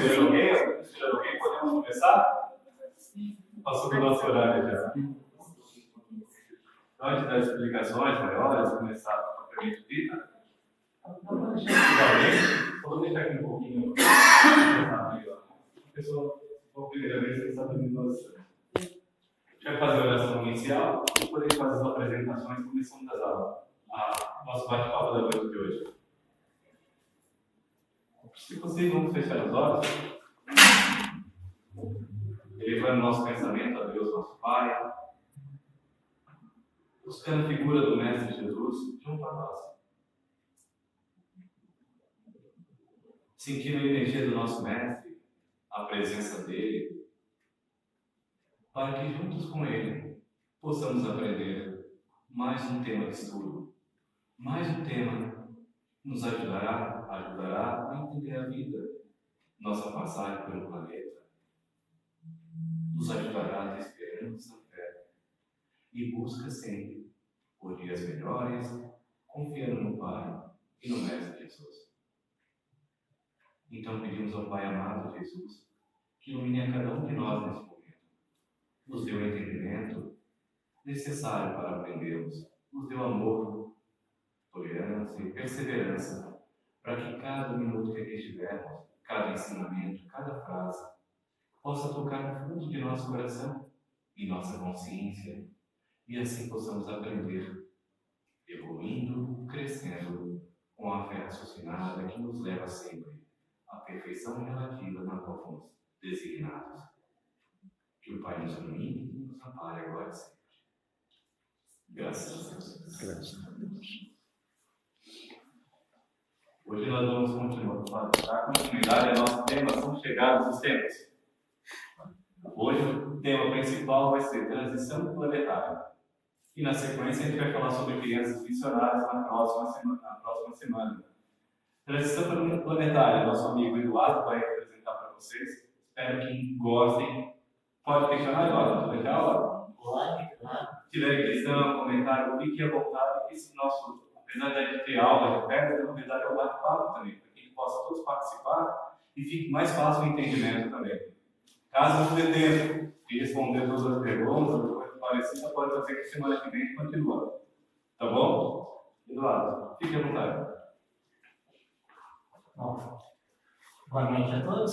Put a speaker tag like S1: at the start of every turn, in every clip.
S1: Inspirando alguém? Podemos começar? Passou do nosso horário já. Então, antes das explicações maiores, começar propriamente dita, vamos deixar aqui um pouquinho. A pessoa, pela primeira vez, está aprendendo a oração. A gente vai fazer a oração inicial e poder fazer as apresentações, começando a nosso bate-papo da noite de hoje. Se possível, vamos fechar os olhos, elevando nosso pensamento a Deus, nosso Pai, buscando a figura do Mestre Jesus junto a nós. Sentindo a energia do nosso Mestre, a presença dele, para que juntos com ele possamos aprender mais um tema de estudo, mais um tema que nos ajudará a entender a vida, nossa passagem pelo planeta, nos ajudará a ter esperança, fé e busca sempre por dias melhores, confiando no Pai e no Mestre Jesus. Então pedimos ao Pai amado Jesus que ilumine a cada um de nós nesse momento, nos dê o entendimento necessário para aprendermos, nos dê o amor, tolerância e perseverança, para que cada minuto que aqui estivermos, cada ensinamento, cada frase, possa tocar no fundo de nosso coração e nossa consciência, e assim possamos aprender, evoluindo, crescendo, com a fé raciocinada que nos leva sempre à perfeição relativa na qual fomos designados. Que o Pai nos ilumine e nos ampare agora e sempre. Graças a Deus.
S2: Graças a Deus.
S1: Hoje nós vamos dar continuidade ao nosso tema, são chegados os tempos. Hoje o tema principal vai ser transição planetária. E na sequência a gente vai falar sobre crianças missionárias na próxima semana. Transição planetária, nosso amigo Eduardo vai apresentar para vocês. Espero que gostem. Pode questionar, Eduardo? Tudo legal?
S3: Pode, claro.
S1: Se tiver questão, comentário, fique à vontade. Esse nosso, apesar de a gente ter aula de pedra, na verdade é o bate-papo também, para que possa todos participar e fique mais fácil o entendimento também. Caso não dê tempo de responder todas as perguntas, ou coisa parecida, pode fazer que semana que vem continua. Tá bom? Eduardo, fique à vontade.
S3: Bom, boa noite a todos.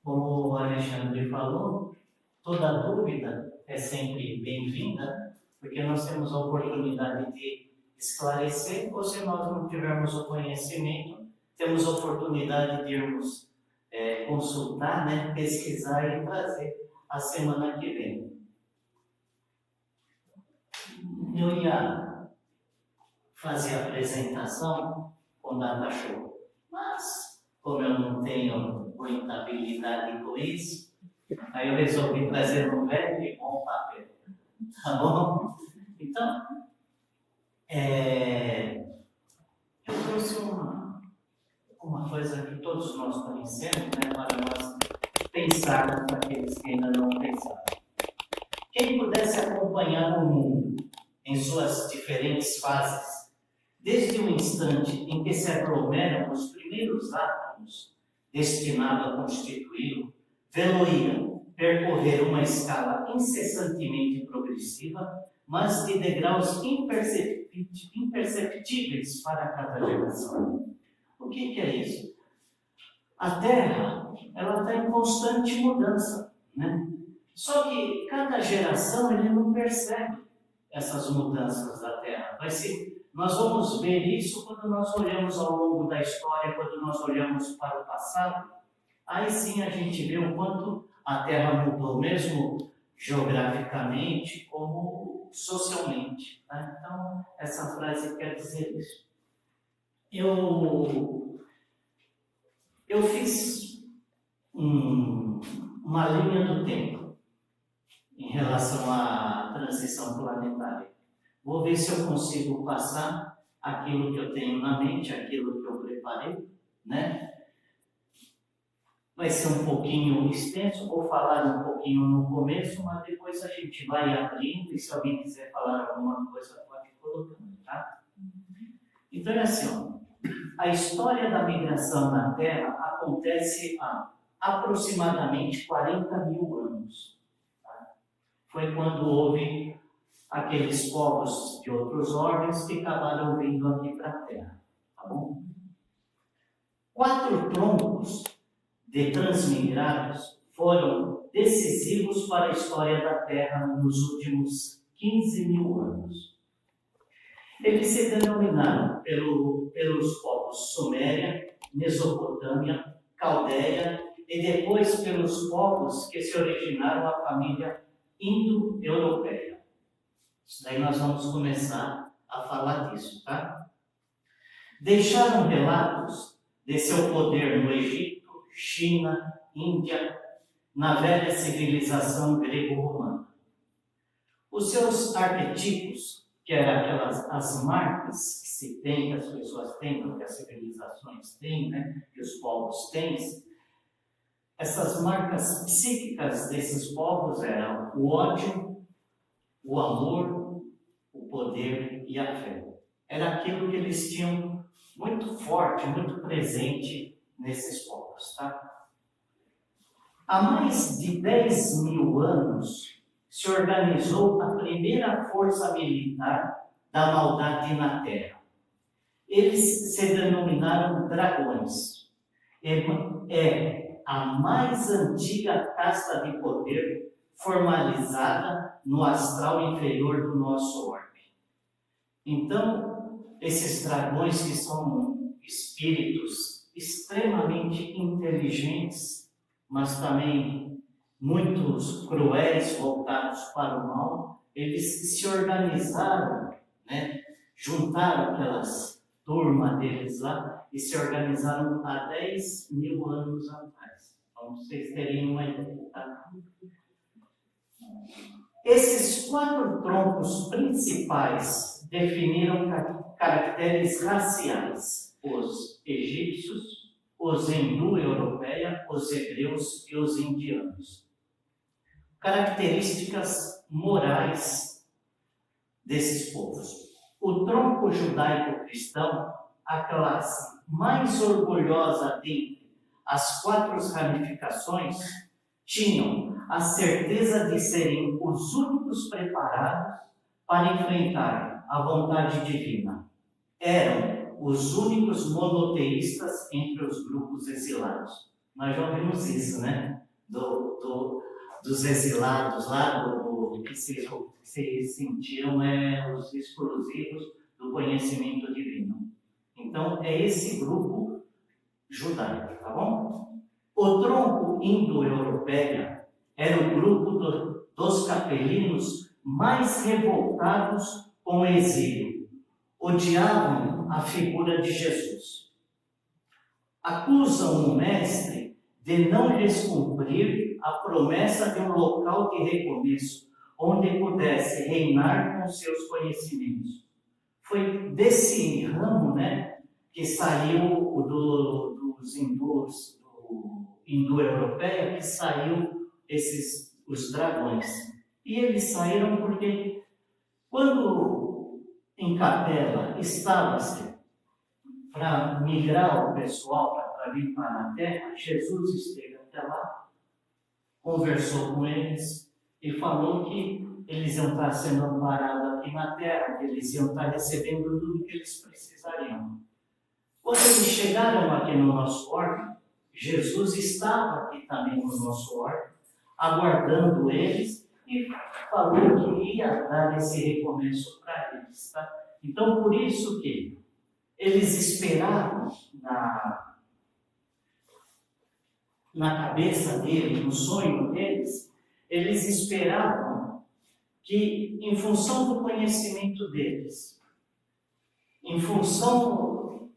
S3: Como o Alexandre falou, toda dúvida é sempre bem-vinda, porque nós temos a oportunidade de esclarecer, ou se nós não tivermos o conhecimento, temos a oportunidade de irmos consultar, né, pesquisar e trazer a semana que vem. Eu ia fazer a apresentação com data show, mas como eu não tenho muita habilidade com isso, aí eu resolvi trazer um velho e bom papel, tá bom? Então, eu trouxe uma coisa que todos nós conhecemos, né, para nós pensarmos para aqueles que ainda não pensaram. Quem pudesse acompanhar o mundo em suas diferentes fases, desde o instante em que se aglomeram os primeiros átomos destinados a constituí-lo, vê-lo-ia percorrer uma escala incessantemente progressiva, mas de degraus imperceptíveis para cada geração. O que é isso? A Terra, ela está em constante mudança, né? Só que cada geração ele não percebe essas mudanças da Terra. Nós vamos ver isso quando nós olhamos ao longo da história, quando nós olhamos para o passado. Aí sim a gente vê o quanto a Terra mudou, mesmo geograficamente como socialmente. Tá? Então, essa frase quer dizer isso. Eu fiz uma linha do tempo em relação à transição planetária. Vou ver se eu consigo passar aquilo que eu tenho na mente, aquilo que eu preparei, né? Vai ser um pouquinho extenso, vou falar um pouquinho no começo, mas depois a gente vai abrindo e se alguém quiser falar alguma coisa, pode ir colocando, tá? Então é assim, ó. a história da migração na Terra acontece há aproximadamente 40 mil anos. Tá? Foi quando houve aqueles povos de outros ordens que acabaram vindo aqui para a Terra. Tá bom? 4 troncos de transmigrados foram decisivos para a história da Terra nos últimos 15 mil anos. Eles se denominaram pelos povos Suméria, Mesopotâmia, Caldeia e depois pelos povos que se originaram da família indo-europeia. Isso daí nós vamos começar a falar disso, tá? Deixaram relatos de seu poder no Egito, China, Índia, na velha civilização grego-romana. Os seus arquetipos, que eram as marcas que se tem, que as pessoas têm, que as civilizações têm, né, que os povos têm, essas marcas psíquicas desses povos eram o ódio, o amor, o poder e a fé. Era aquilo que eles tinham muito forte, muito presente nesses povos, tá? Há mais de 10 mil anos se organizou a primeira força militar da maldade na Terra. Eles se denominaram dragões. É a mais antiga casta de poder formalizada no astral inferior do nosso orbe. Então, esses dragões que são espíritos extremamente inteligentes, mas também muitos cruéis, voltados para o mal, eles se organizaram, né? Juntaram aquelas turmas deles lá e se organizaram há 10 mil anos atrás. Então, vocês terem uma ideia, tá? Esses 4 troncos principais definiram caracteres raciais: os egípcios, os hindu-europeia, os hebreus e os indianos. Características morais desses povos. O tronco judaico-cristão, a classe mais orgulhosa dentre as 4 ramificações, tinham a certeza de serem os únicos preparados para enfrentar a vontade divina. Eram os únicos monoteístas entre os grupos exilados. Nós já ouvimos isso, né? Dos exilados lá, que se sentiam os exclusivos do conhecimento divino. Então, é esse grupo judaico, tá bom? O tronco indo-europeia era o grupo dos capelinos mais revoltados com o exílio. Odiavam a figura de Jesus. Acusam o mestre de não lhes cumprir a promessa de um local de recomeço, onde pudesse reinar com seus conhecimentos. Foi desse ramo, né, que saiu dos hindus, do hindu-europeia, que saiu os dragões. E eles saíram porque quando em Capela estava-se para migrar o pessoal para vir para a terra, Jesus esteve até lá, conversou com eles e falou que eles iam estar sendo amparados aqui na terra, que eles iam estar recebendo tudo que eles precisariam. Quando eles chegaram aqui no nosso orbe, Jesus estava aqui também no nosso orbe, aguardando eles e falou que ia dar esse recomeço para eles. Tá? Então, por isso que eles esperavam na cabeça deles, no sonho deles, eles esperavam que, em função do conhecimento deles, em função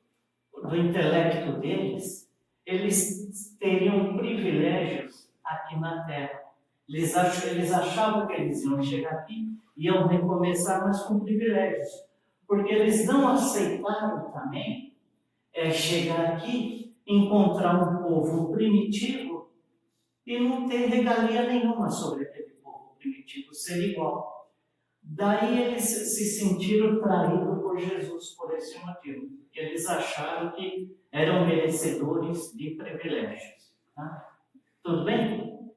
S3: do intelecto deles, eles teriam privilégios aqui na Terra. Eles achavam que eles iam chegar aqui e iam recomeçar, mas com privilégios. Porque eles não aceitaram também chegar aqui, encontrar um povo primitivo e não ter regalia nenhuma sobre aquele povo primitivo, ser igual. Daí eles se sentiram traídos por Jesus por esse motivo. Eles acharam que eram merecedores de privilégios. Tá? Tudo bem?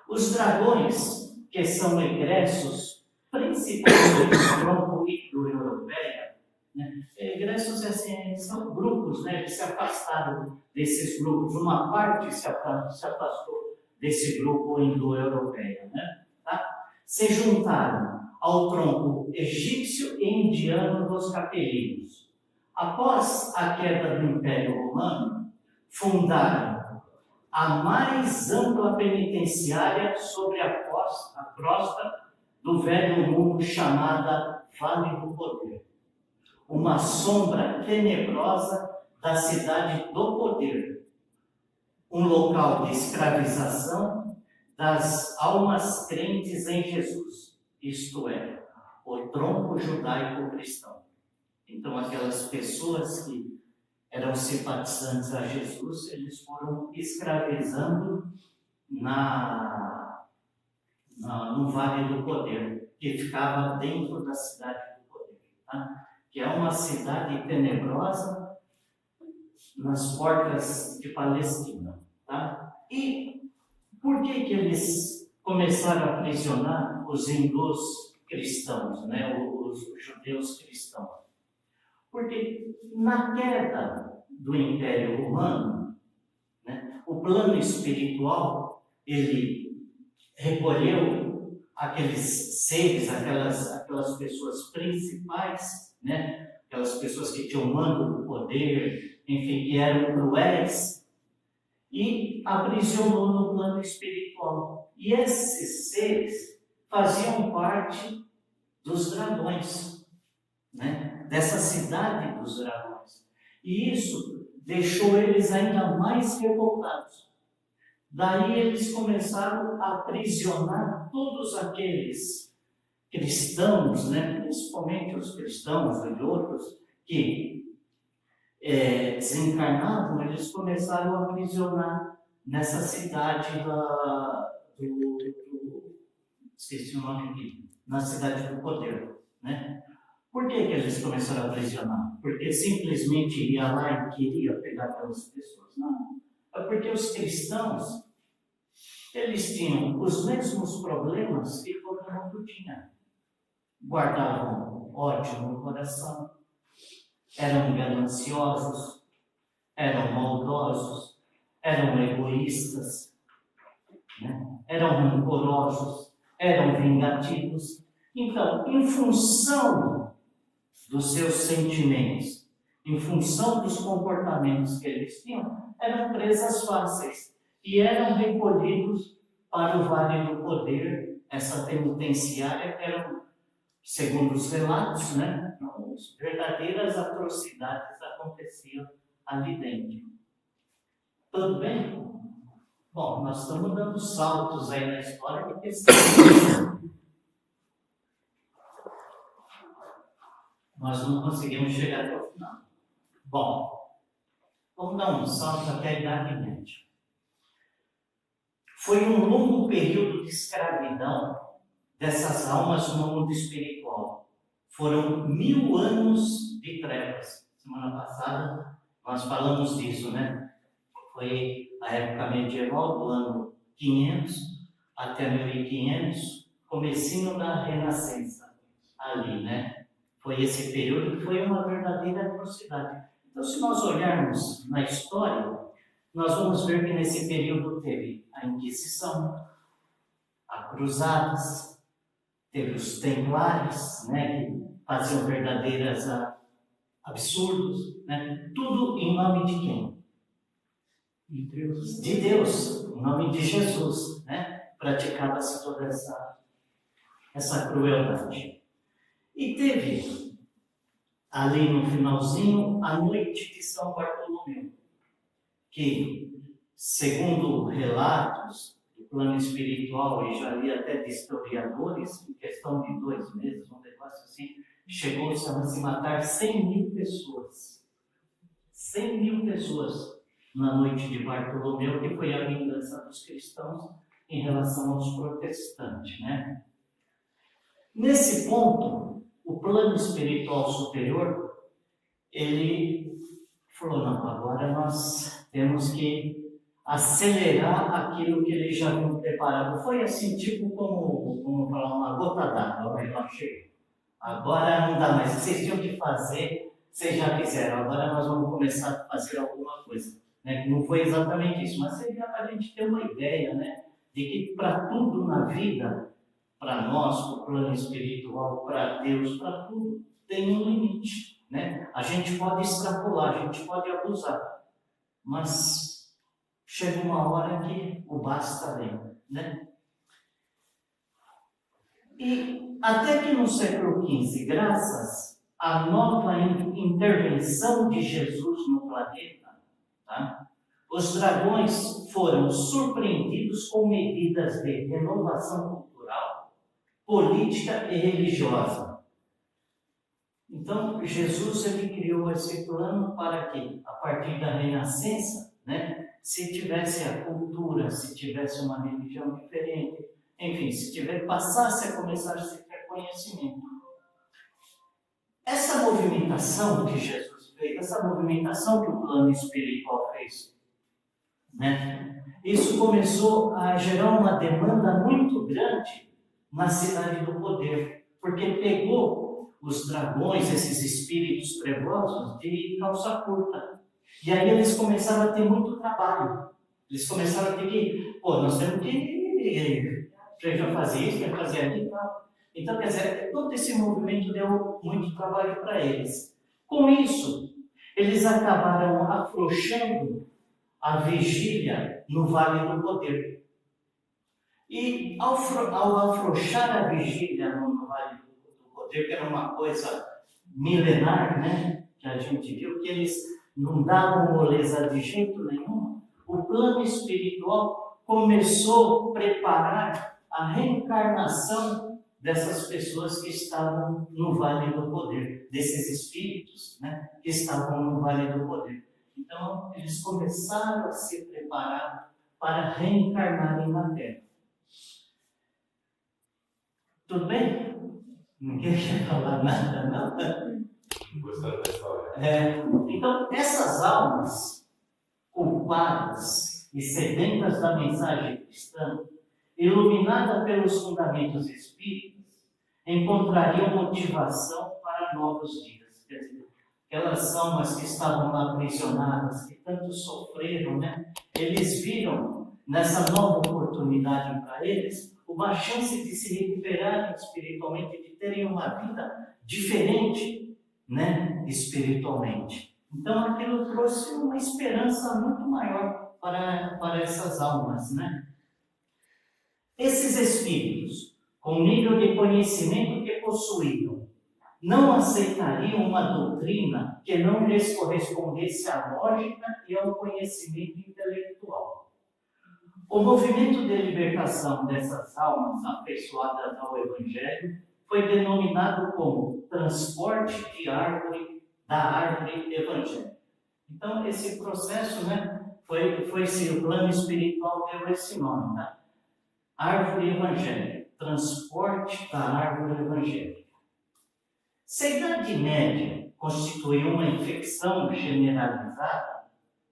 S3: Os dragões, que são egressos, principalmente do tronco indo-europeia, né? Egressos assim, são grupos, né? Que se afastaram desses grupos. Uma parte se afastou desse grupo indo-europeia, né? Tá? Se juntaram ao tronco egípcio e indiano dos capelinos. Após a queda do Império Romano, fundaram a mais ampla penitenciária sobre a crosta do velho mundo chamada Vale do Poder. Uma sombra tenebrosa da cidade do poder. Um local de escravização das almas crentes em Jesus, isto é, o tronco judaico-cristão. Então, aquelas pessoas que eram simpatizantes a Jesus, eles foram escravizando no Vale do Poder, que ficava dentro da cidade do poder, tá? Que é uma cidade tenebrosa nas portas de Palestina. Tá? E por que eles começaram a aprisionar os hindus cristãos, né? os judeus cristãos? Porque na queda do Império Romano, né, o plano espiritual, ele recolheu aqueles seres, aquelas pessoas principais, né, aquelas pessoas que tinham mando do poder, enfim, que eram cruéis, e aprisionou no plano espiritual. E esses seres faziam parte dos dragões, né? Dessa cidade dos dragões. E isso deixou eles ainda mais revoltados. Daí eles começaram a aprisionar todos aqueles cristãos, né? Principalmente os cristãos e outros que desencarnavam, eles começaram a aprisionar nessa cidade esqueci o nome aqui, na cidade do poder, né? Por que eles começaram a aprisionar? Porque simplesmente ia lá e queria pegar aquelas pessoas? Não. É porque os cristãos, eles tinham os mesmos problemas que todo mundo tinha. Guardavam ódio no coração, eram gananciosos, eram maldosos, eram egoístas, né? Eram rancorosos, eram vingativos. Então, em função dos seus sentimentos, em função dos comportamentos que eles tinham, eram presas fáceis e eram recolhidos para o Vale do Poder, essa penitenciária, que eram, segundo os relatos, né, verdadeiras atrocidades aconteciam ali dentro. Tudo bem? Bom, nós estamos dando saltos aí na história, porque nós não conseguimos chegar até o final. Bom, vamos dar um salto até a Idade Média. Foi um longo período de escravidão dessas almas no mundo espiritual. Foram 1000 anos de trevas. Semana passada nós falamos disso, né? Foi a época medieval, do ano 500 até 1500, comecinho da Renascença, ali, né? Foi esse período que foi uma verdadeira atrocidade. Então, se nós olharmos na história, nós vamos ver que nesse período teve a Inquisição, a Cruzadas, teve os Templários, né, que faziam verdadeiros absurdos, né? Tudo em nome de quem? De Deus. De Deus, em nome de Jesus, né? Praticava-se toda essa crueldade. E teve, ali no finalzinho, a noite de São Bartolomeu, que, segundo relatos do plano espiritual, e já li até de historiadores, em questão de 2 meses, um negócio assim, chegou-se a se matar 100.000 pessoas. 100.000 pessoas na noite de Bartolomeu, que foi a vingança dos cristãos em relação aos protestantes, né? Nesse ponto, o plano espiritual superior, ele falou, não, agora nós temos que acelerar aquilo que ele já tinha preparado. Foi assim, tipo como falar, uma gota d'água, o relógio chegou. Agora não dá mais, vocês tinham que fazer, vocês já fizeram, agora nós vamos começar a fazer alguma coisa. Né? Não foi exatamente isso, mas seria para a gente ter uma ideia, né? De que para tudo na vida, para nós, para o plano espiritual, para Deus, para tudo, tem um limite. Né? A gente pode extrapolar, a gente pode abusar, mas chega uma hora que o basta vem. Né? E até que no século XV, graças à nova intervenção de Jesus no planeta, tá? Os dragões foram surpreendidos com medidas de renovação cultural, política e religiosa. Então, Jesus ele criou esse plano para que, a partir da Renascença, né, se tivesse a cultura, se tivesse uma religião diferente, enfim, se passasse a começar a se ter conhecimento. Essa movimentação que Jesus fez, essa movimentação que o plano espiritual fez, né, isso começou a gerar uma demanda muito grande na cidade do poder, porque pegou os dragões, esses espíritos trevosos, de calça curta. E aí eles começaram a ter muito trabalho. Eles começaram a ter que, nós temos que já fazer isso, já fazer ali e tal. Então, quer dizer, todo esse movimento deu muito trabalho para eles. Com isso, eles acabaram afrouxando a vigília no Vale do Poder. E ao afrouxar a vigília no Vale do Poder, que era uma coisa milenar, né, que a gente viu, que eles não davam moleza de jeito nenhum, o plano espiritual começou a preparar a reencarnação dessas pessoas que estavam no Vale do Poder, desses espíritos, né, que estavam no Vale do Poder. Então, eles começaram a se preparar para reencarnarem na Terra. Tudo bem? Ninguém quer falar nada, não?
S1: Gostaram da história?
S3: Então, essas almas culpadas e sedentas da mensagem cristã, iluminadas pelos fundamentos espíritas, encontrariam motivação para novos dias. Quer dizer, aquelas almas que estavam lá aprisionadas, que tanto sofreram, né? Eles viram nessa nova oportunidade para eles uma chance de se recuperarem espiritualmente, de terem uma vida diferente, né? Espiritualmente. Então aquilo trouxe uma esperança muito maior para essas almas, né? Esses espíritos, com o nível de conhecimento que possuíam, não aceitariam uma doutrina que não lhes correspondesse à lógica e ao conhecimento intelectual. O movimento de libertação dessas almas afeiçoadas ao Evangelho foi denominado como transporte da árvore evangélica. Então, esse processo, né, foi esse, o plano espiritual deu esse nome, tá? Árvore evangélica, transporte da árvore evangélica. Se a Idade Média constituiu uma infecção generalizada,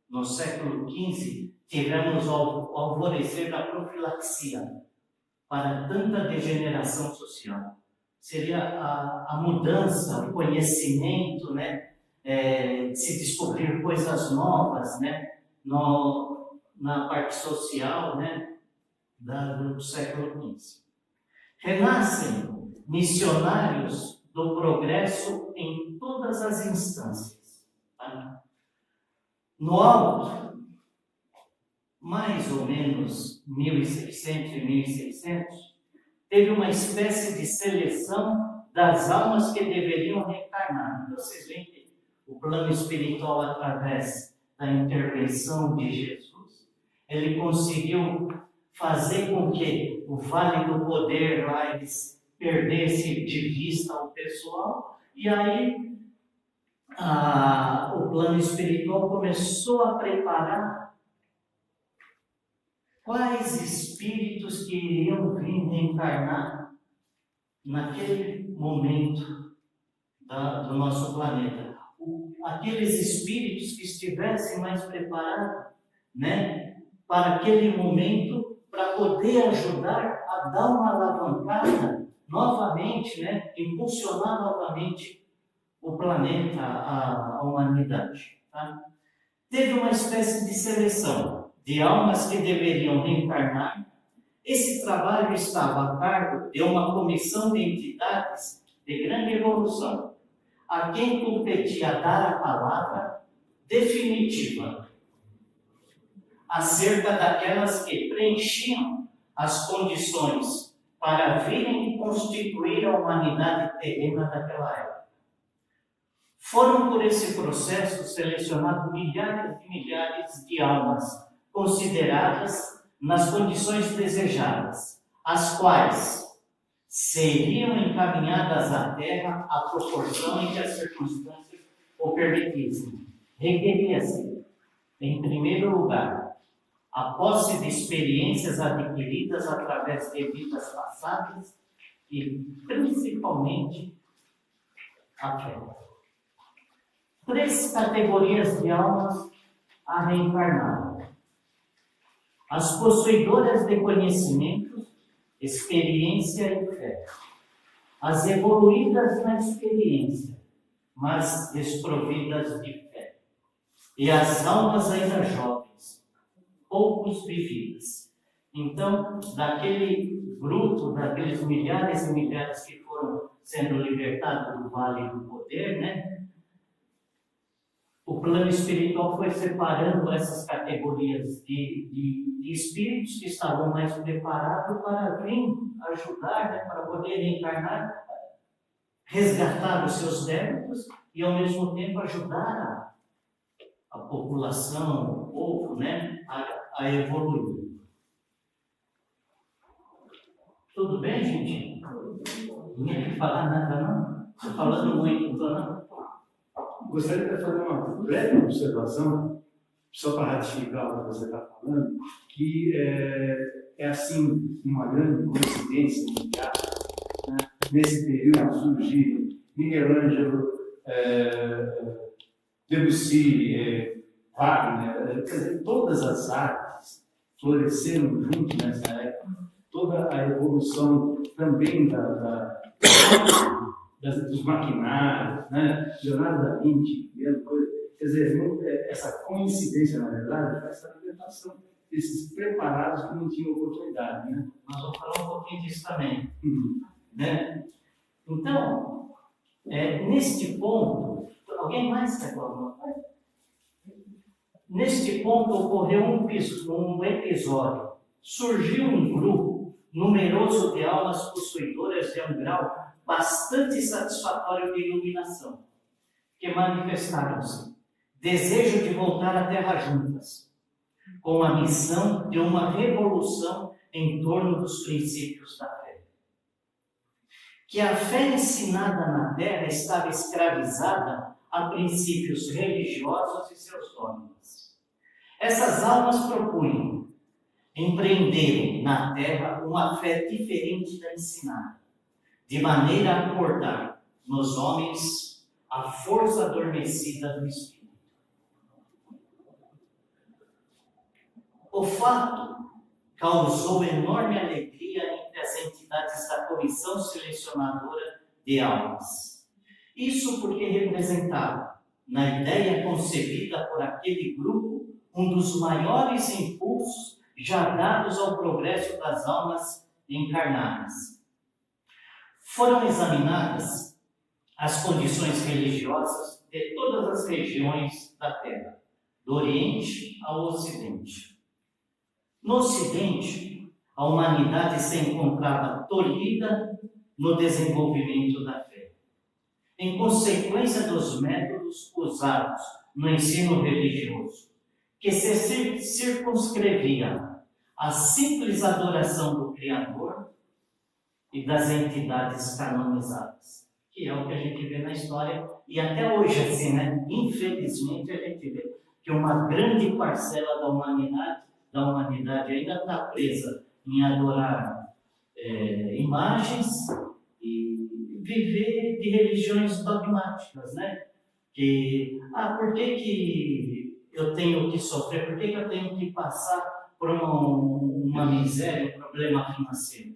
S3: no século XV tivemos o alvorecer da profilaxia para tanta degeneração social. Seria a mudança, o conhecimento, né, de se descobrir coisas novas, né, na parte social, né, do século XV. Renascem missionários do progresso em todas as instâncias. Tá? No alto, mais ou menos 1600 e 1600, teve uma espécie de seleção das almas que deveriam reencarnar. Vocês veem que o plano espiritual, através da intervenção de Jesus, ele conseguiu fazer com que o Vale do Poder lá eles perdesse de vista o pessoal, e aí o plano espiritual começou a preparar quais espíritos que iriam vir reencarnar naquele momento do nosso planeta, aqueles espíritos que estivessem mais preparados, né, para aquele momento, para poder ajudar a dar uma alavancada novamente, né, impulsionar novamente o planeta, a humanidade. Tá? Teve uma espécie de seleção de almas que deveriam reencarnar. Esse trabalho estava a cargo de uma comissão de entidades de grande evolução, a quem competia dar a palavra definitiva acerca daquelas que preenchiam as condições para virem constituir a humanidade terrena daquela época. Foram por esse processo selecionados milhares e milhares de almas consideradas nas condições desejadas, as quais seriam encaminhadas à Terra à proporção em que as circunstâncias o permitissem. Requeria-se, em primeiro lugar, a posse de experiências adquiridas através de vidas passadas e, principalmente, a fé. 3 categorias de almas a reencarnar: as possuidoras de conhecimentos, experiência e fé; as evoluídas na experiência, mas desprovidas de fé; e as almas ainda jovens, poucos vividas. Então, daquele grupo, daqueles milhares e milhares que foram sendo libertados do vale do poder, né? O plano espiritual foi separando essas categorias de espíritos que estavam mais preparados para vir ajudar, né, para poder reencarnar, resgatar os seus débitos e, ao mesmo tempo, ajudar a população, o povo, né, a evoluir. Tudo bem, gente? Ninguém tem que falar nada, não? Estou falando muito, não?
S2: Gostaria de fazer uma breve observação, só para ratificar o que você está falando, que é assim, uma grande coincidência mundial, né? Nesse período surgir Michelangelo, Debussy, Wagner, quer dizer, todas as artes floresceram junto nessa época, toda a evolução também dos maquinários, né? Leonardo da Vinci, quer dizer, essa coincidência, na verdade, faz essa alimentação desses preparados que não tinham oportunidade, né?
S3: Nós vamos falar um pouquinho disso também. Né? Então, neste ponto, alguém mais quer falar alguma coisa? Neste ponto ocorreu um episódio. Surgiu um grupo numeroso de almas possuidoras de um grau bastante satisfatório de iluminação, que manifestaram-se desejo de voltar à Terra juntas, com a missão de uma revolução em torno dos princípios da fé. Que a fé ensinada na Terra estava escravizada a princípios religiosos e seus dogmas. Essas almas propunham empreenderem na Terra uma fé diferente da ensinada, de maneira a acordar nos homens a força adormecida do Espírito. O fato causou enorme alegria entre as entidades da comissão selecionadora de almas. Isso porque representava, na ideia concebida por aquele grupo, um dos maiores impulsos já dados ao progresso das almas encarnadas. Foram examinadas as condições religiosas de todas as regiões da Terra, do Oriente ao Ocidente. No Ocidente, a humanidade se encontrava tolhida no desenvolvimento da fé, em consequência dos métodos usados no ensino religioso, que se circunscrevia à simples adoração do Criador e das entidades canonizadas, que é o que a gente vê na história, e até hoje, assim, né? Infelizmente, a gente vê que uma grande parcela da humanidade ainda está presa em adorar imagens e viver de religiões dogmáticas, né? Por que eu tenho que sofrer? Por que eu tenho que passar por uma miséria, um problema financeiro?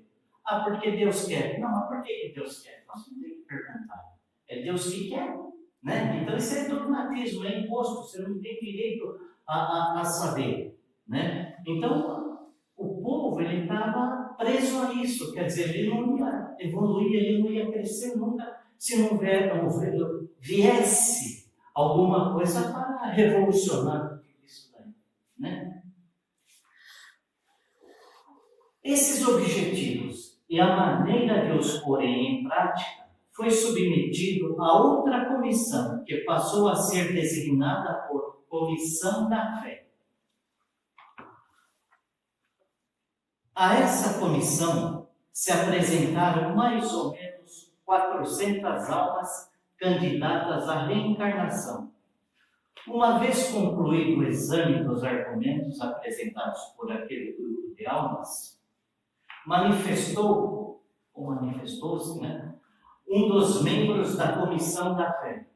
S3: Porque Deus quer. Não, mas por que Deus quer? Nós não temos que perguntar. É Deus que quer, né? Então isso é dogmatismo, é imposto, você não tem direito a saber, né? Então o povo ele estava preso a isso, quer dizer, ele não ia evoluir, ele não ia crescer nunca se não viesse alguma coisa para revolucionar isso daí, né? Esses objetivos e a maneira de os porem em prática foi submetido a outra comissão, que passou a ser designada por Comissão da Fé. A essa comissão se apresentaram mais ou menos 400 almas candidatas à reencarnação. Uma vez concluído o exame dos argumentos apresentados por aquele grupo de almas, manifestou-se, né, um dos membros da Comissão da Fé.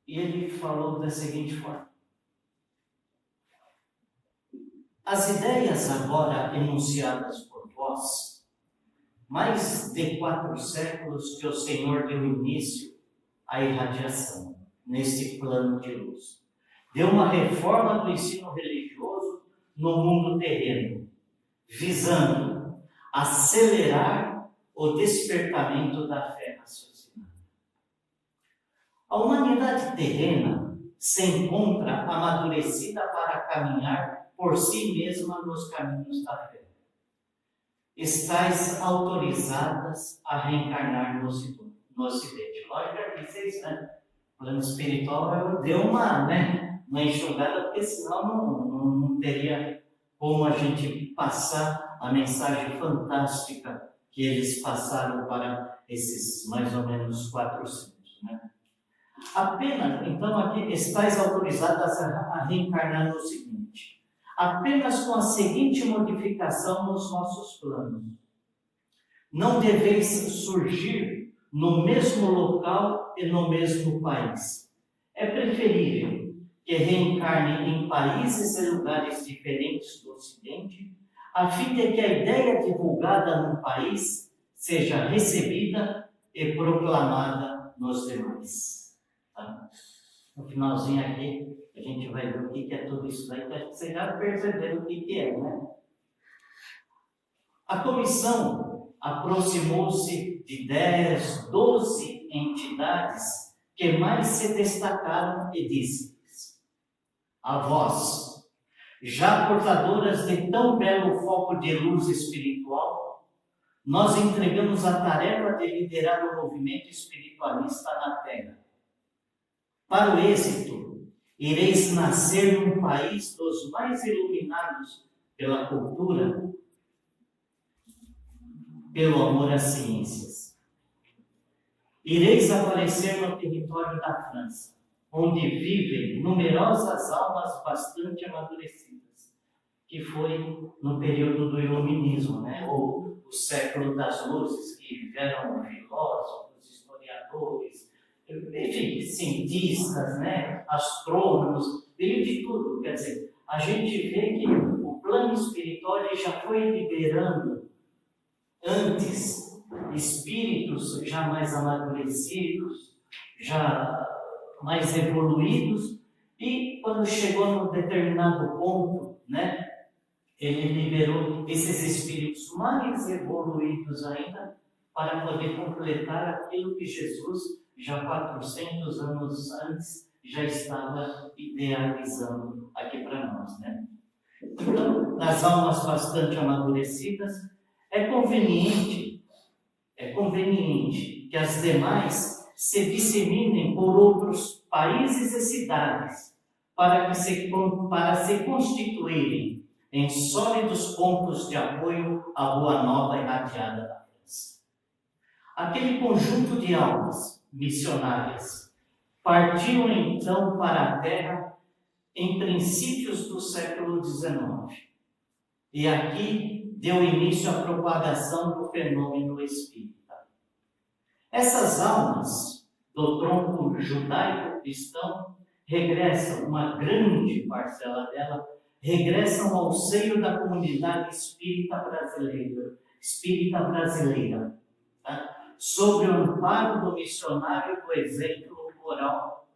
S3: E ele falou da seguinte forma: as ideias agora enunciadas por vós, mais de 4 séculos que o Senhor deu início à irradiação neste plano de luz, deu uma reforma do ensino religioso no mundo terreno, visando acelerar o despertamento da fé raciocinada. A humanidade terrena se encontra amadurecida para caminhar por si mesma nos caminhos da fé. Estais autorizadas a reencarnar no Ocidente. Lógico que vocês, né? O plano espiritual deu uma enxugada, porque senão não teria como a gente passar a mensagem fantástica que eles passaram para esses mais ou menos 400, né? Apenas, então, aqui estais autorizadas a reencarnar no seguinte: apenas com a seguinte modificação nos nossos planos. Não deveis surgir no mesmo local e no mesmo país. É preferível que reencarnem em países e lugares diferentes do Ocidente, a fim de que a ideia divulgada num país seja recebida e proclamada nos demais. Tá? No finalzinho aqui, a gente vai ver o que é tudo isso daí, para vocês já perceberam o que é, né? A comissão aproximou-se de 10, 12 entidades que mais se destacaram e disse-lhes: a vós, já portadoras de tão belo foco de luz espiritual, nós entregamos a tarefa de liderar o movimento espiritualista na Terra. Para o êxito, ireis nascer num país dos mais iluminados pela cultura, pelo amor às ciências. Ireis aparecer no território da França, onde vivem numerosas almas bastante amadurecidas, que foi no período do Iluminismo, né? Ou o século das luzes, que vieram filósofos, historiadores, enfim, cientistas, né? Astrônomos, veio de tudo. Quer dizer, a gente vê que o plano espiritual ele já foi liberando antes espíritos já mais amadurecidos, já mais evoluídos, e quando chegou num determinado ponto, né, ele liberou esses espíritos mais evoluídos ainda para poder completar aquilo que Jesus, já 400 anos antes, já estava idealizando aqui para nós, né? Então, nas almas bastante amadurecidas, é conveniente que as demais se disseminem por outros países e cidades, para se constituírem em sólidos pontos de apoio à boa nova irradiada da França. Aquele conjunto de almas missionárias partiu então para a Terra em princípios do século XIX. E aqui deu início à propagação do fenômeno espírita. Essas almas do tronco judaico-cristão regressam, uma grande parcela dela, regressam ao seio da comunidade espírita brasileira, tá? Sob o amparo do missionário do exemplo moral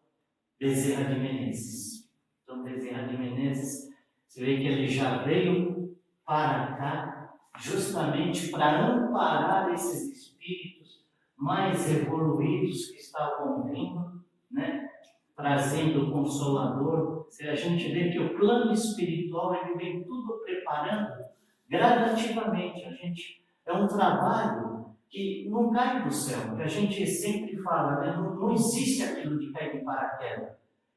S3: Bezerra de Menezes. Então, Bezerra de Menezes, você vê que ele já veio para cá justamente para amparar esses espíritos mais evoluídos que estavam vindo, né? Trazendo o Consolador. Se a gente vê que o plano espiritual ele vem tudo preparando gradativamente. É um trabalho que não cai do céu, que a gente sempre fala, né? Não existe aquilo de cair de paraquedas.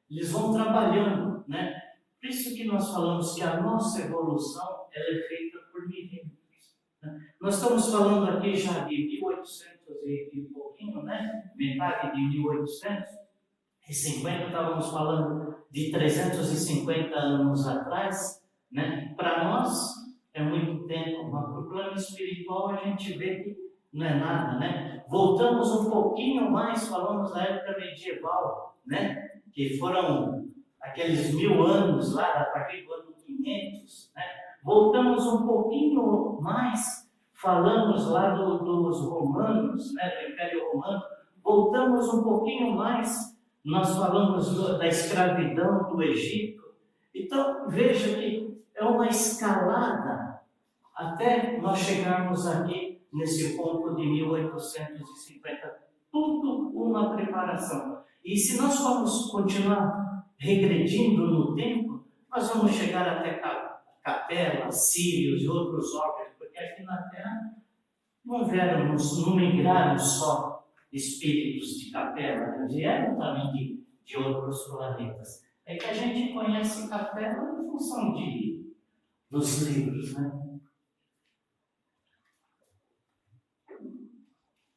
S3: Eles vão trabalhando, né? Por isso que nós falamos que a nossa evolução ela é feita por milênios, né? Nós estamos falando aqui já de 1800 e pouquinho, né? Metade de 1850, estávamos falando de 350 anos atrás, né? Para nós é muito tempo, mas para o plano espiritual a gente vê que não é nada, né? Voltamos um pouquinho mais, falamos da época medieval, né? Que foram aqueles 1000 anos lá, a partir do ano 500, né? Voltamos um pouquinho mais, falamos lá dos romanos, né? Do Império Romano, voltamos um pouquinho mais, nós falamos da escravidão do Egito. Então, veja que é uma escalada até nós chegarmos aqui nesse ponto de 1850. Tudo uma preparação. E se nós formos continuar regredindo no tempo, nós vamos chegar até Capela, Sírios e outros órgãos, porque aqui na Terra não migraram só espíritos de Capela, vieram também de outros planetas. É que a gente conhece Capela em função dos livros, né?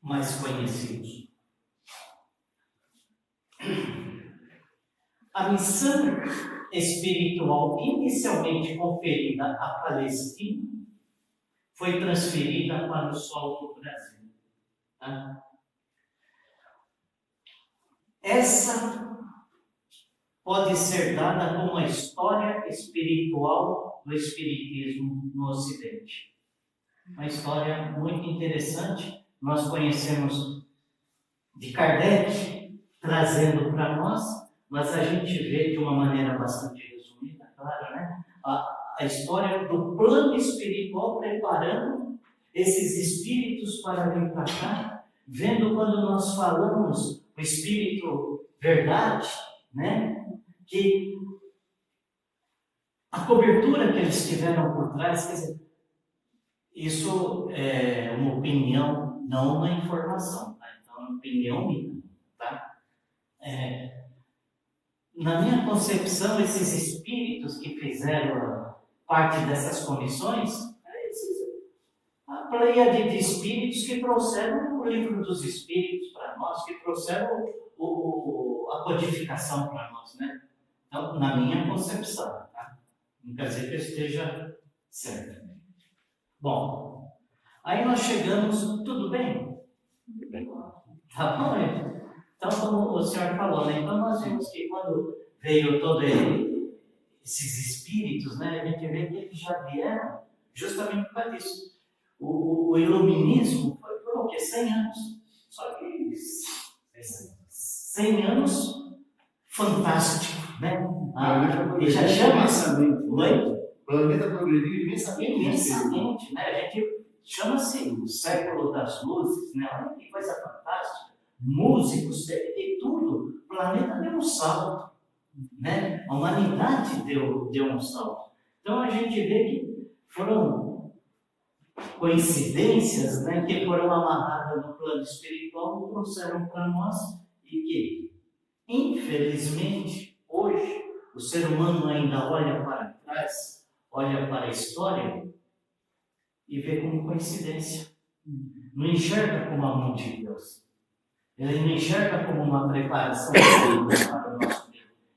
S3: Mais conhecidos. A missão espiritual inicialmente conferida à Palestina foi transferida para o solo do Brasil. Tá? Essa pode ser dada como a história espiritual do Espiritismo no Ocidente. Uma história muito interessante. Nós conhecemos de Kardec, trazendo para nós, mas a gente vê de uma maneira bastante resumida, claro, né? A história do plano espiritual preparando esses espíritos para vir para cá, vendo quando nós falamos o Espírito Verdade, né? Que a cobertura que eles tiveram por trás, quer dizer, isso é uma opinião, não uma informação, tá? Então, é uma opinião minha, tá? Na minha concepção, esses espíritos que fizeram parte dessas comissões, a pleiade de espíritos que trouxeram o livro dos espíritos para nós, que trouxeram a codificação para nós, né? Então, na minha concepção, tá? Não quer dizer que eu esteja certo. Bom, aí nós chegamos, tudo bem? Tá bom, né? Então, como o senhor falou, né? Então nós vimos que quando veio todos esses espíritos, né? A gente vê que eles já vieram justamente por causa disso. O iluminismo foi por o quê? 100 anos. Só que 100 anos fantástico, né? E já chama-se.
S2: O planeta progrediu imensamente.
S3: Imensamente, né? A gente chama-se o século das luzes, né? Olha que coisa fantástica. Músicos, teve tudo. O planeta deu um salto, né? A humanidade deu um salto. Então a gente vê que foram coincidências, né, que foram amarradas no plano espiritual e trouxeram para nós e que, infelizmente, hoje o ser humano ainda olha para trás, olha para a história e vê como coincidência. Não enxerga como a mão de Deus. Ele não enxerga como uma preparação para o nosso Deus.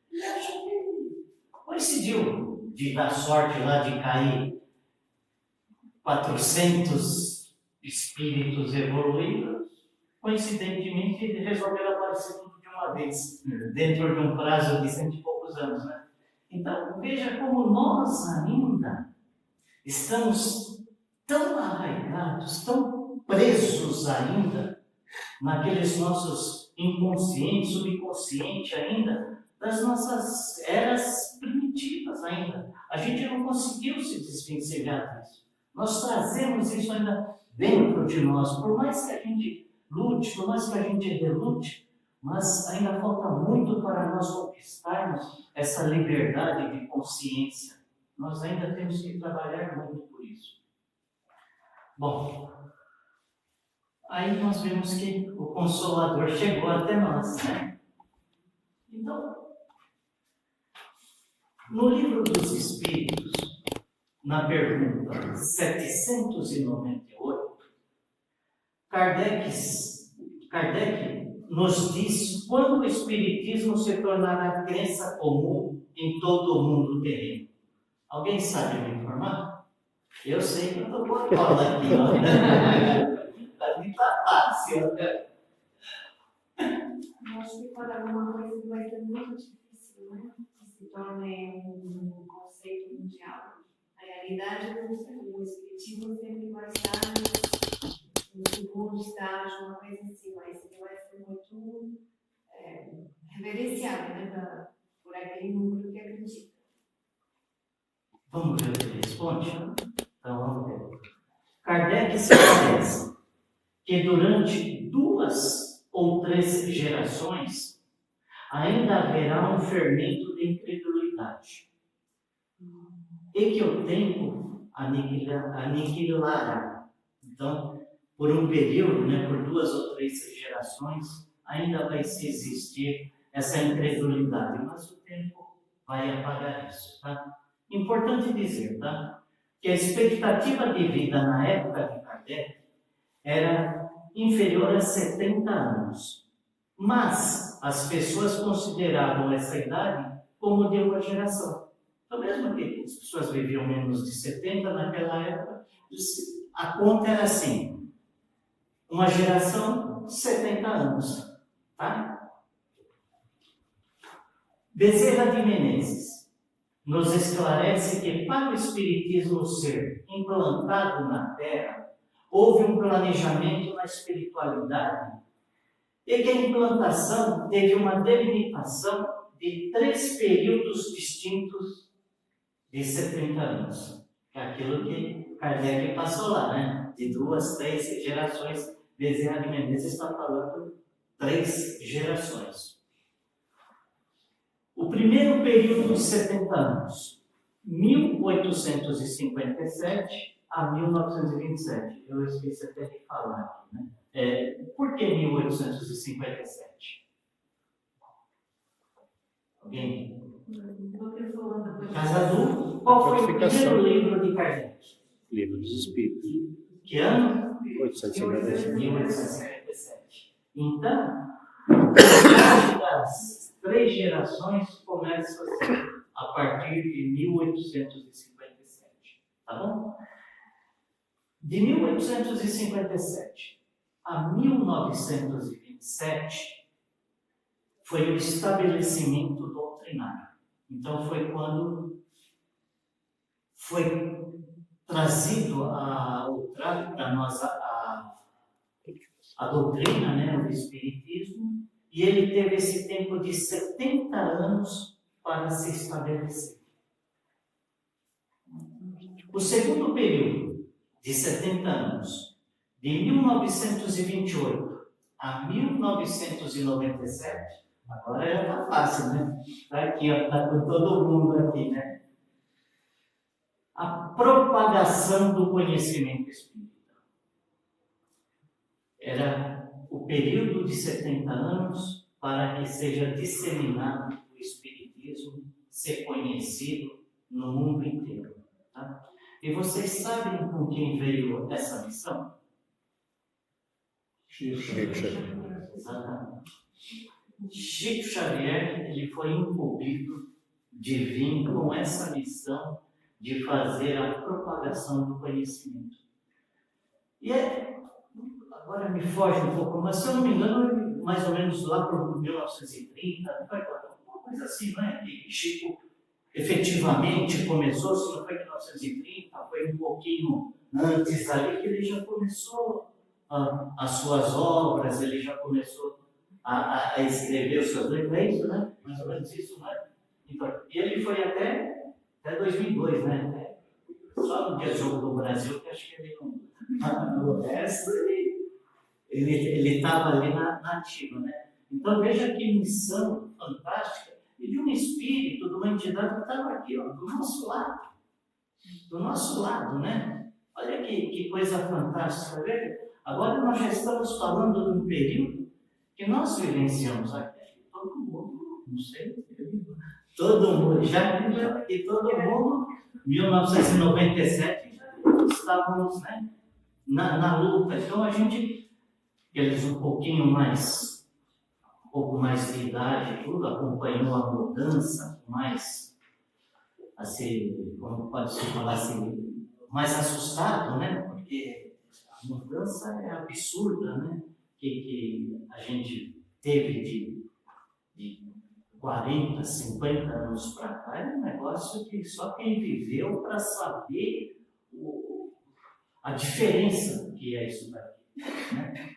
S3: Ele acha que coincidiu de dar sorte lá de cair 400 espíritos evoluídos, coincidentemente, resolveram aparecer tudo de uma vez, dentro de um prazo de 100 e poucos anos, né? Então, veja como nós ainda estamos tão arraigados, tão presos ainda, naqueles nossos inconscientes, subconsciente ainda, das nossas eras primitivas ainda. A gente não conseguiu se desvencilhar disso. Nós trazemos isso ainda dentro de nós, por mais que a gente lute, por mais que a gente relute, mas ainda falta muito para nós conquistarmos essa liberdade de consciência. Nós ainda temos que trabalhar muito por isso. Bom, aí nós vemos que o Consolador chegou até nós, né? Então, no Livro dos Espíritos, na pergunta 798, Kardec nos diz quando o Espiritismo se tornará crença comum em todo o mundo terreno. Alguém sabe me informar? Eu sei que eu estou com a cola aqui, ó. Está fácil.
S4: Eu acho que quando alguma coisa vai ser muito difícil, né? Que se torne um conceito mundial. A realidade do Espiritismo sempre vai estar no segundo estágio, uma coisa assim, mas que vai ser muito reverenciado, né? Por aquele número que acredita.
S3: Vamos ver o que ele responde? Então vamos ver. Kardec esclarece que durante 2 ou 3 gerações ainda haverá um fermento de incredulidade e que o tempo aniquilará. Então, por um período, né, por 2 ou 3 gerações, ainda vai se existir essa incredulidade, mas o tempo vai apagar isso, tá? Importante dizer, tá? Que a expectativa de vida na época de Kardec era inferior a 70 anos. Mas as pessoas consideravam essa idade como de uma geração. Então, mesmo que as pessoas viviam menos de 70 naquela época, a conta era assim: uma geração, 70 anos. Tá? Bezerra de Menezes nos esclarece que para o Espiritismo ser implantado na Terra, houve um planejamento na espiritualidade e que a implantação teve uma delimitação de 3 períodos distintos de 70 anos. É aquilo que Kardec passou lá, né? De 2, 3 gerações. Bezerra de Menezes está falando 3 gerações. O primeiro período de 70 anos, 1857 a 1927. Eu esqueci até de falar aqui, né? Por que 1857? Alguém? Casa Dupla. Qual foi o primeiro livro de Kardec?
S5: Livro dos Espíritos.
S3: Que ano?
S5: 1857.
S3: 1857. Então, das 3 gerações começa a partir de 1857. Tá bom? De 1857 a 1927 foi o estabelecimento doutrinário. Então foi quando foi trazido para nós a doutrina, né, o Espiritismo, e ele teve esse tempo de 70 anos para se estabelecer. O segundo período, de 70 anos, de 1928 a 1997, agora já está fácil, né? Está aqui, está com todo mundo aqui, né? A propagação do conhecimento espírita. Era o período de 70 anos para que seja disseminado o Espiritismo, ser conhecido no mundo inteiro. Tá? E vocês sabem com quem veio essa missão?
S5: Chico Xavier.
S3: Exatamente. Chico Xavier, ele foi incumbido de vir com essa missão de fazer a propagação do conhecimento. E agora me foge um pouco, mas se eu não me engano, mais ou menos lá por 1930, não foi uma coisa assim, não é? Que Chico efetivamente começou, se não foi em 1930, foi um pouquinho antes ali, que ele já começou as suas obras, ele já começou a escrever os seus livros, né? Mais ou menos isso, né? Então, e ele foi até 2002, né? Só no dia do Jogo do Brasil, que acho que ele não. No resto, ele estava ali na ativa, né? Então veja que missão fantástica e de um espírito, de uma entidade que estava aqui, ó, do nosso lado, né? Olha que coisa fantástica, veja. Agora nós já estamos falando de um período que nós vivenciamos aqui, todo mundo, não sei, todo mundo, todo mundo, 1997, já estávamos, né? Na luta. Então a gente, eles um pouco mais de idade, tudo, acompanhou a mudança, mais, assim, como pode se falar assim, mais assustado, né? Porque a mudança é absurda, né? Que a gente teve de 40, 50 anos para cá, é um negócio que só quem viveu para saber a diferença que é isso daqui, né?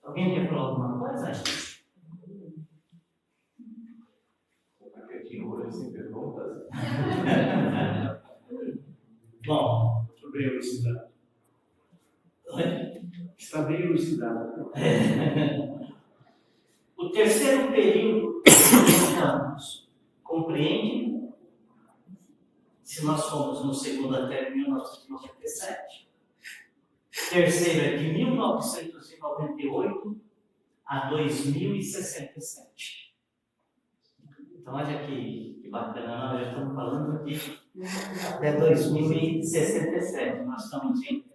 S3: Alguém quer falar alguma coisa?
S1: Está quietinho hoje, sem perguntas.
S3: Bom,
S2: Estou bem elucidado. Está bem elucidado.
S3: O terceiro período que estamos compreende, se nós formos no segundo até 1997, terceiro é de 1998 a 2067. Então, olha que bacana, nós já estamos falando aqui até 2067, nós estamos em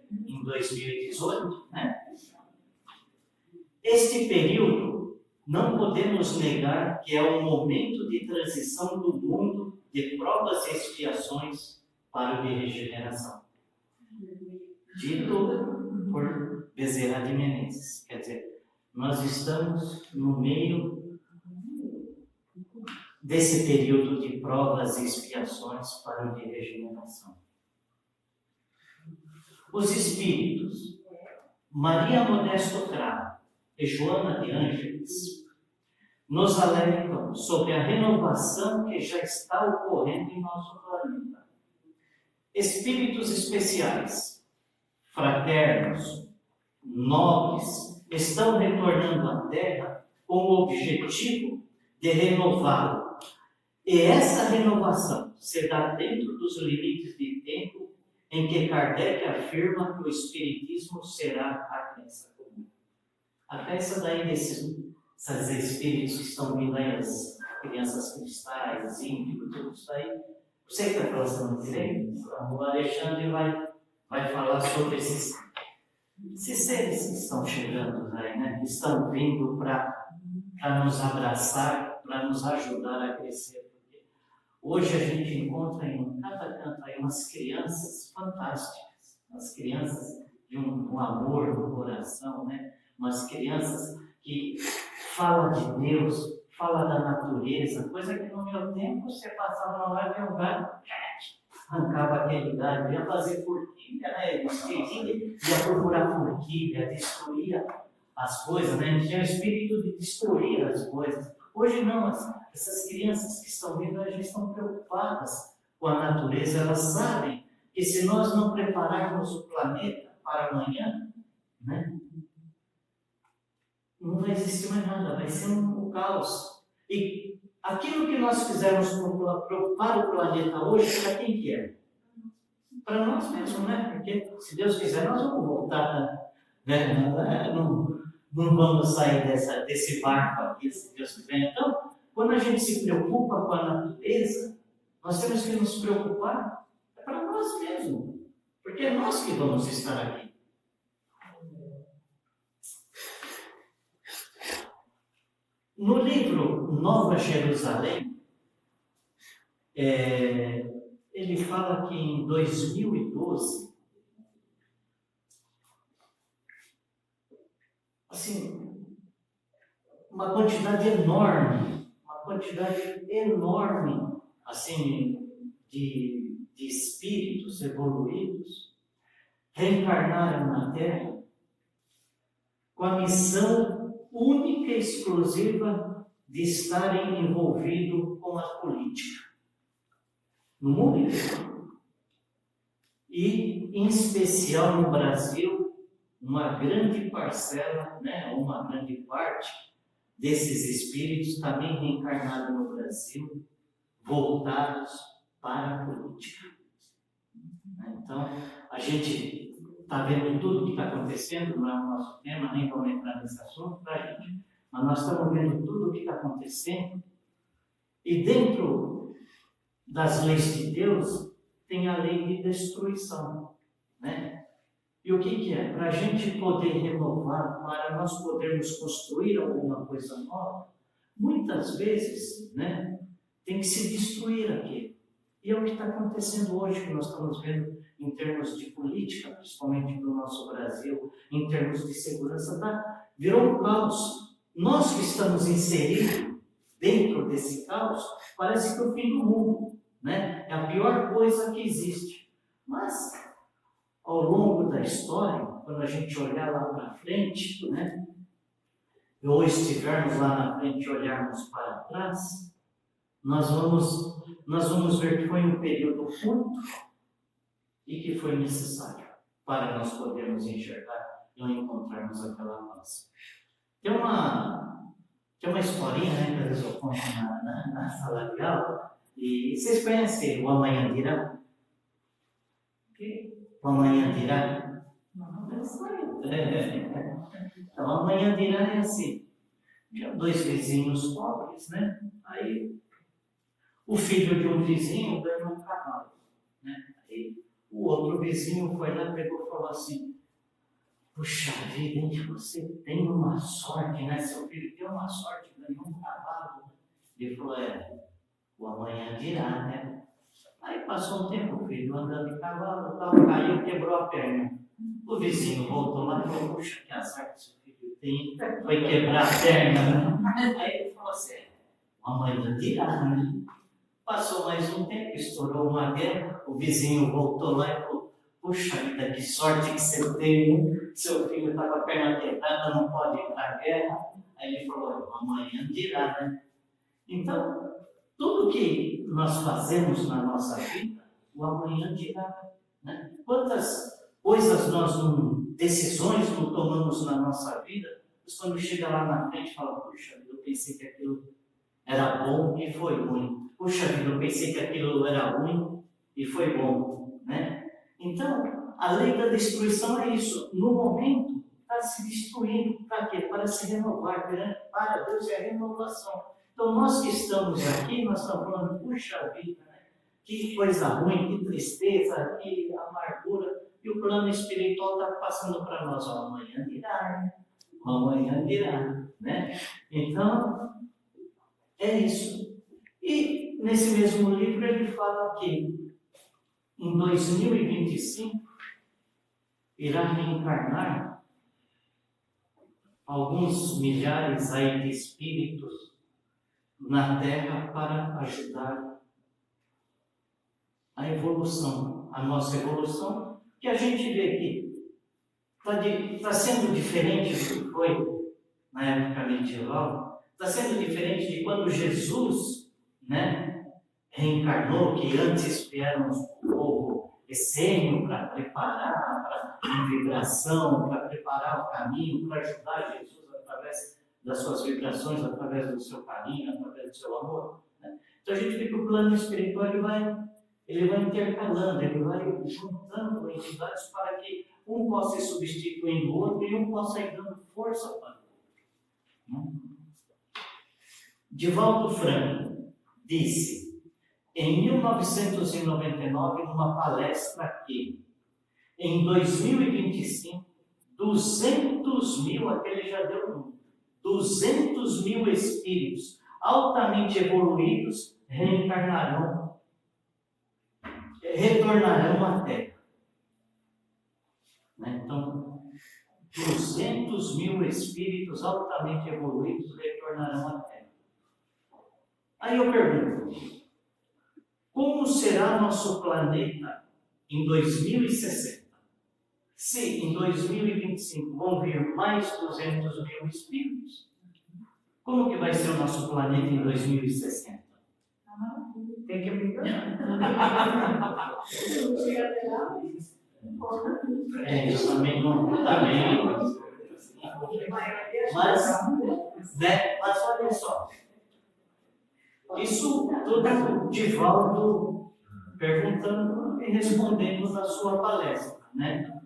S3: 2018, né? Este período, não podemos negar que é um momento de transição do mundo de provas e expiações para o de regeneração. Dito por Bezerra de Menezes. Quer dizer, nós estamos no meio desse período de provas e expiações para o de regeneração. Os espíritos, Maria Modesto Cravo e Joana de Ângeles, nos alertam sobre a renovação que já está ocorrendo em nosso planeta. Espíritos especiais, fraternos, nobres, estão retornando à Terra com o objetivo de renová-la. E essa renovação se dá dentro dos limites de tempo em que Kardec afirma que o Espiritismo será a crença comum. A crença daí desses espíritos que estão vindo aí, as crianças cristais, índigo, tudo isso aí. Você que está falando direito, o Alexandre vai falar sobre esses seres que estão chegando aí, né? Que estão vindo para nos abraçar, para nos ajudar a crescer. Porque hoje a gente encontra em cada canto aí umas crianças fantásticas, umas crianças de um amor no coração, né? Umas crianças que falam de Deus, falam da natureza, coisa que no meu tempo você passava na hora de ver um galho, arrancava aquele galho, ia fazer forquilha, né? Ia procurar forquilha, destruía as coisas, né? Tinha o espírito de destruir as coisas. Hoje não, essas crianças que estão vindo, elas já estão preocupadas com a natureza, elas sabem que se nós não prepararmos o planeta para amanhã, né? Não vai existir mais nada, vai ser um caos. E aquilo que nós fizermos para o planeta hoje, para quem que é? Para nós mesmos, né? Porque se Deus quiser, nós vamos voltar, né? Não vamos sair desse barco aqui, se Deus quiser. Então, quando a gente se preocupa com a natureza, nós temos que nos preocupar para nós mesmos. Porque é nós que vamos estar aqui. No livro Nova Jerusalém, ele fala que em 2012, assim, uma quantidade enorme, assim, de espíritos evoluídos reencarnaram na Terra com a missão única e exclusiva de estarem envolvidos com a política no mundo inteiro. E, em especial no Brasil, uma grande parcela, uma grande parte desses espíritos também reencarnados no Brasil, voltados para a política. Então, a gente está vendo tudo o que está acontecendo, não é o nosso tema, nem vamos entrar nesse assunto, tá, gente? Mas nós estamos vendo tudo o que está acontecendo, e dentro das leis de Deus tem a lei de destruição, né? E o que é? Para a gente poder renovar, para nós podermos construir alguma coisa nova, muitas vezes, tem que se destruir aquilo. E é o que está acontecendo hoje, que nós estamos vendo em termos de política, principalmente no nosso Brasil, em termos de segurança, virou um caos. Nós que estamos inseridos dentro desse caos, parece que é o fim do mundo, né? É a pior coisa que existe. Mas, ao longo da história, quando a gente olhar lá para frente, ou estivermos lá na frente e olharmos para trás, nós vamos ver que foi um período curto e que foi necessário para nós podermos enxergar e encontrarmos aquela paz. Tem uma historinha, que às vezes eu conto na sala de aula, e vocês conhecem o Amanhã Dirá? O Amanhã Dirá? Então, o Amanhã Dirá é assim: tinha 2 vizinhos pobres, Aí o filho de um vizinho ganhou um cavalo, Aí o outro vizinho foi lá, pegou e falou assim: puxa vida, hein, você tem uma sorte, Seu filho tem uma sorte, ganhou um cavalo. Ele falou: o Amanhã Dirá, Aí passou um tempo, o filho andando de cavalo, caiu, quebrou a perna. O vizinho voltou lá e falou: puxa, que azar que seu filho tem, foi quebrar a perna, Aí ele falou assim: o Amanhã Dirá, Passou mais um tempo, estourou uma guerra, o vizinho voltou lá e falou: puxa vida, que sorte que você tem, seu filho está com a perna quebrada, não pode ir para a guerra. Aí ele falou: Amanhã Dirá, Então, tudo que nós fazemos na nossa vida, o Amanhã Dirá, Quantas coisas decisões não tomamos na nossa vida, mas quando chega lá na frente, fala: puxa, eu pensei que aquilo era bom e foi ruim. Puxa vida, eu pensei que aquilo era ruim e foi bom, Então, a lei da destruição é isso. No momento, está se destruindo. Para quê? Para se renovar. Para Deus é a renovação. Então, nós que estamos aqui, nós estamos falando: puxa vida, que coisa ruim, que tristeza, que amargura. E o plano espiritual está passando para nós: Amanhã Dirá, Amanhã Dirá, Então, é isso. E nesse mesmo livro ele fala que em 2025 irá reencarnar alguns milhares aí de espíritos na Terra para ajudar a evolução, a nossa evolução, que a gente vê que está sendo diferente do que foi na época medieval, está sendo diferente de quando Jesus reencarnou, que antes era um povo essênio para preparar, para vibração, para preparar o caminho, para ajudar Jesus através das suas vibrações, através do seu carinho, através do seu amor. Então a gente vê que o plano espiritual ele vai intercalando, ele vai juntando entidades para que um possa ir substituindo o outro e um possa ir dando força para o outro. Divaldo Franco disse, em 1999, numa palestra que, em 2025, 200 mil, aquele já deu 200 mil espíritos altamente evoluídos reencarnarão retornarão à Terra. Né? Então, 200 mil espíritos altamente evoluídos retornarão à Terra. Aí eu pergunto, como será nosso planeta em 2060? Se em 2025 vão vir mais 200 mil espíritos, como que vai ser o nosso planeta em 2060? Tem que brincar. Eu também não. Mas olha só. Isso tudo Divaldo perguntando e respondendo na sua palestra, né?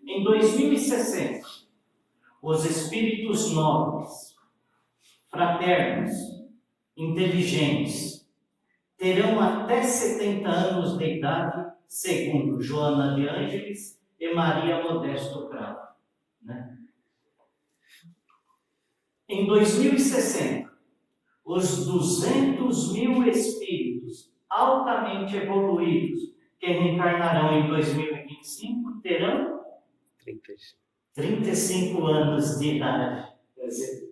S3: Em 2060, os espíritos nobres, fraternos, inteligentes, terão até 70 anos de idade, segundo Joana de Ângeles e Maria Modesto Cravo, né? Em 2060, os 200 mil espíritos altamente evoluídos que reencarnarão em 2025 terão 35 anos de idade. Quer dizer,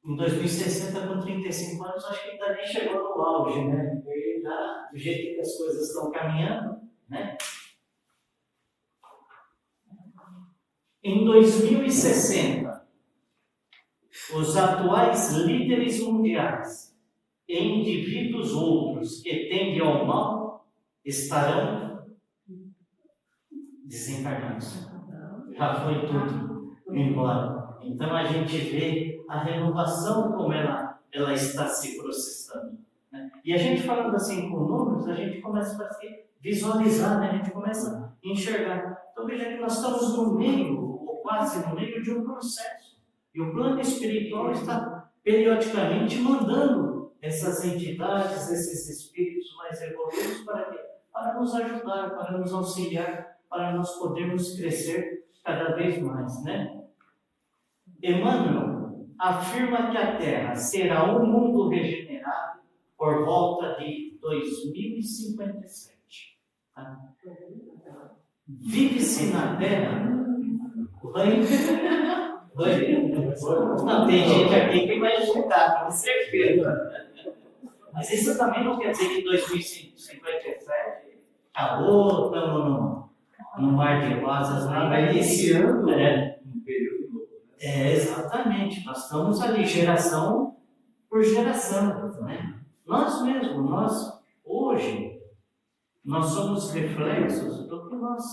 S3: em 2060, com 35 anos, acho que ainda nem chegou no auge, né? Porque já, do jeito que as coisas estão caminhando, né? Em 2060, os atuais líderes mundiais e indivíduos outros que tendem ao mal estarão desencarnados. Já foi tudo embora. Então a gente vê a renovação como ela está se processando, né? E a gente falando assim com números, a gente começa a visualizar, né? A gente começa a enxergar. Então veja que nós estamos no meio, ou quase no meio de um processo. E o plano espiritual está periodicamente mandando essas entidades, esses espíritos mais evoluídos para quê? Para nos ajudar, para nos auxiliar, para nós podermos crescer cada vez mais, né? Emmanuel afirma que a Terra será um mundo regenerado por volta de 2057. Tá? Vive-se na Terra. Não, tem gente aqui que vai juntar, com certeza. Mas isso também não quer dizer que em 2057 acabou, estamos no mar de rosas, lá iniciando um período novo. Exatamente, nós estamos ali, geração por geração, né? Nós mesmos, hoje, nós somos reflexos do que nós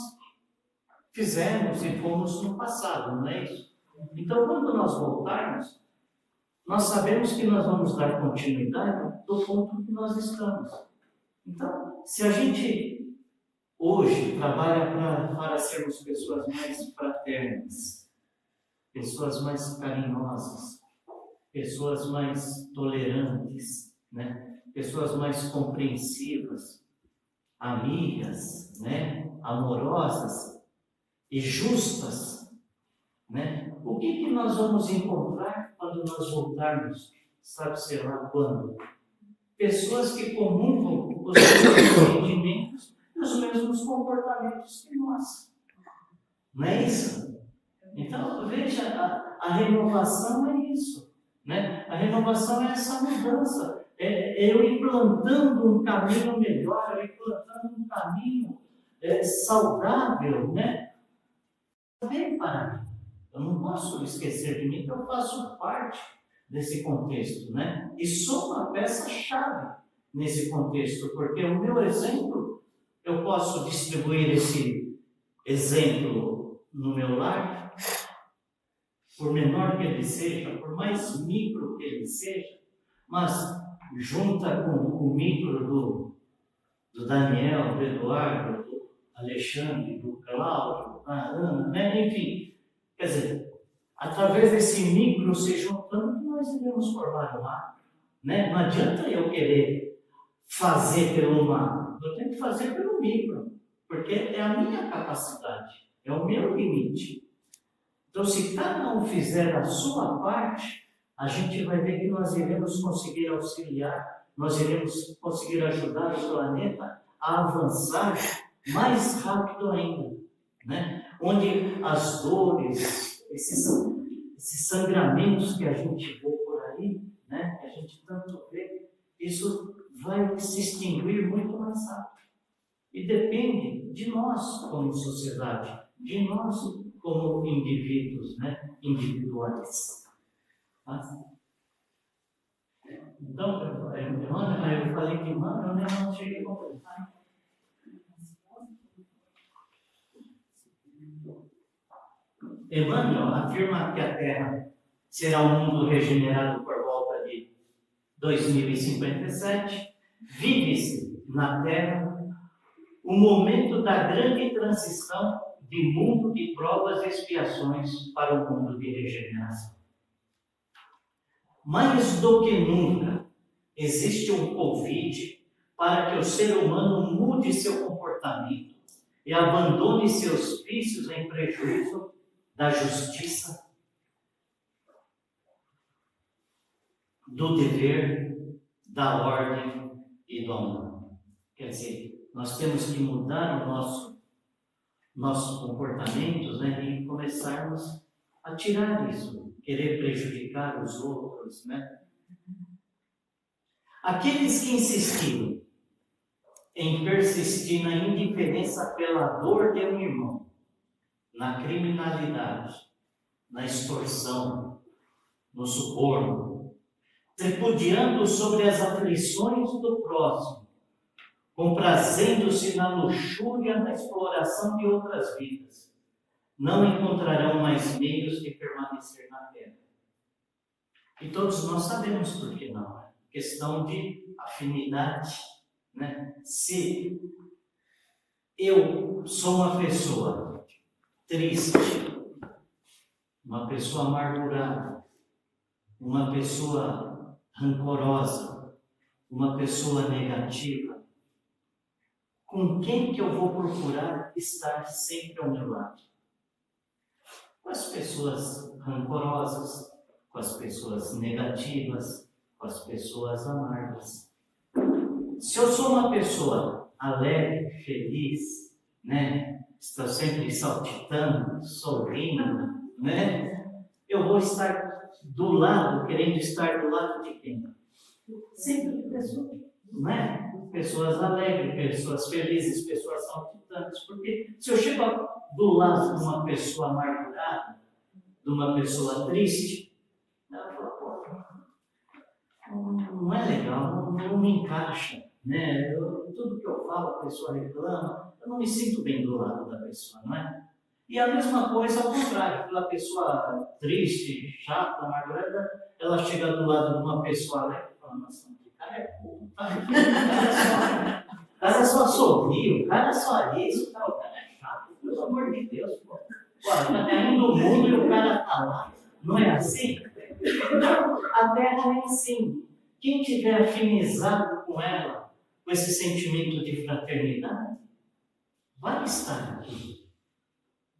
S3: fizemos e fomos no passado, não é isso? Então, quando nós voltarmos, nós sabemos que nós vamos dar continuidade do ponto que nós estamos. Então, se a gente hoje trabalha para sermos pessoas mais fraternas, pessoas mais carinhosas, pessoas mais tolerantes, né? Pessoas mais compreensivas, amigas, né? Amorosas e justas, né? O que nós vamos encontrar quando nós voltarmos, sabe-se lá quando? Pessoas que comungam os mesmos sentimentos e os mesmos comportamentos que nós. Não é isso? Então, veja, a renovação é isso, né? A renovação é essa mudança. É eu implantando um caminho melhor, eu implantando um caminho saudável, né? Vem para mim. Eu não posso esquecer de mim, que eu faço parte desse contexto, né? E sou uma peça-chave nesse contexto, porque o meu exemplo, eu posso distribuir esse exemplo no meu lar, por menor que ele seja, por mais micro que ele seja, mas junta com o micro do Daniel, do Eduardo, do Alexandre, do Cláudio, da Ana, né? Enfim, quer dizer, através desse micro se juntando, nós iremos formar um macro, né? Não adianta eu querer fazer pelo macro, eu tenho que fazer pelo micro, porque é a minha capacidade, é o meu limite. Então, se cada um fizer a sua parte, a gente vai ver que nós iremos conseguir auxiliar, nós iremos conseguir ajudar o planeta a avançar mais rápido ainda, né? Onde as dores, esses sangramentos que a gente vê por aí, né? Que a gente tanto vê, isso vai se extinguir muito mais rápido. E depende de nós como sociedade, de nós como indivíduos, né? Individuais. Tá? Então, eu falei que Emmanuel, né? Não cheguei a completar. Emmanuel afirma que a Terra será um mundo regenerado por volta de 2057. Vive-se na Terra o momento da grande transição de mundo de provas e expiações para o mundo de regeneração. Mais do que nunca, existe um convite para que o ser humano mude seu comportamento e abandone seus vícios em prejuízo da justiça, do dever, da ordem e do amor. Quer dizer, nós temos que mudar o nossos comportamentos, né, e começarmos a tirar isso, querer prejudicar os outros, né? Aqueles que insistiram em persistir na indiferença pela dor de um irmão, na criminalidade, na extorsão, no suborno, tripudiando sobre as aflições do próximo, comprazendo-se na luxúria, na exploração de outras vidas, não encontrarão mais meios de permanecer na terra. E todos nós sabemos por que não. É questão de afinidade, né? Se eu sou uma pessoa triste, uma pessoa amargurada, uma pessoa rancorosa, uma pessoa negativa, com quem que eu vou procurar estar sempre ao meu lado? Com as pessoas rancorosas, com as pessoas negativas, com as pessoas amargas. Se eu sou uma pessoa alegre, feliz, né? Estou sempre saltitando, sorrindo, né? Eu vou estar do lado, querendo estar do lado de quem? Sempre de pessoas, né? Pessoas alegres, pessoas felizes, pessoas saltitantes. Porque se eu chego do lado de uma pessoa amargurada, de uma pessoa triste, ela fala, pô, não é legal, não me encaixa, né? Tudo que eu falo, a pessoa reclama, eu não me sinto bem do lado da pessoa, não é? E a mesma coisa ao contrário, aquela pessoa triste, chata, amargurada, ela chega do lado de uma pessoa alegre e fala, nossa, que cara é burro, o cara só sorri, o cara só isso, o cara é chato, pelo amor de Deus, pô. Tá caindo o mundo e o cara tá lá. Não é assim? A Terra é assim. Quem tiver afinizado com ela, com esse sentimento de fraternidade, vai estar aqui.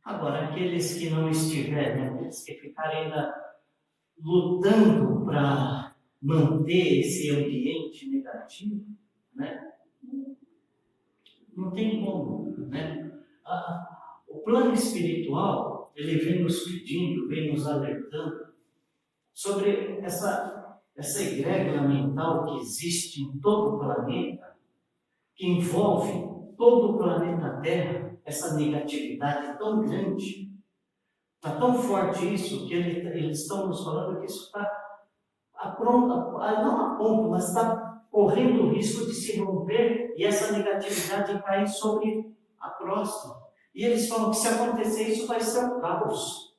S3: Agora, aqueles que não estiverem, aqueles que ficarem ainda lutando para manter esse ambiente negativo, né? Não tem como, né? O plano espiritual, ele vem nos pedindo, vem nos alertando sobre essa egrégora mental que existe em todo o planeta, que envolve todo o planeta Terra, essa negatividade tão grande, está tão forte isso, que eles estão nos falando que isso está não a ponto, mas está correndo o risco de se romper e essa negatividade cair sobre a próxima. E eles falam que se acontecer isso vai ser um caos.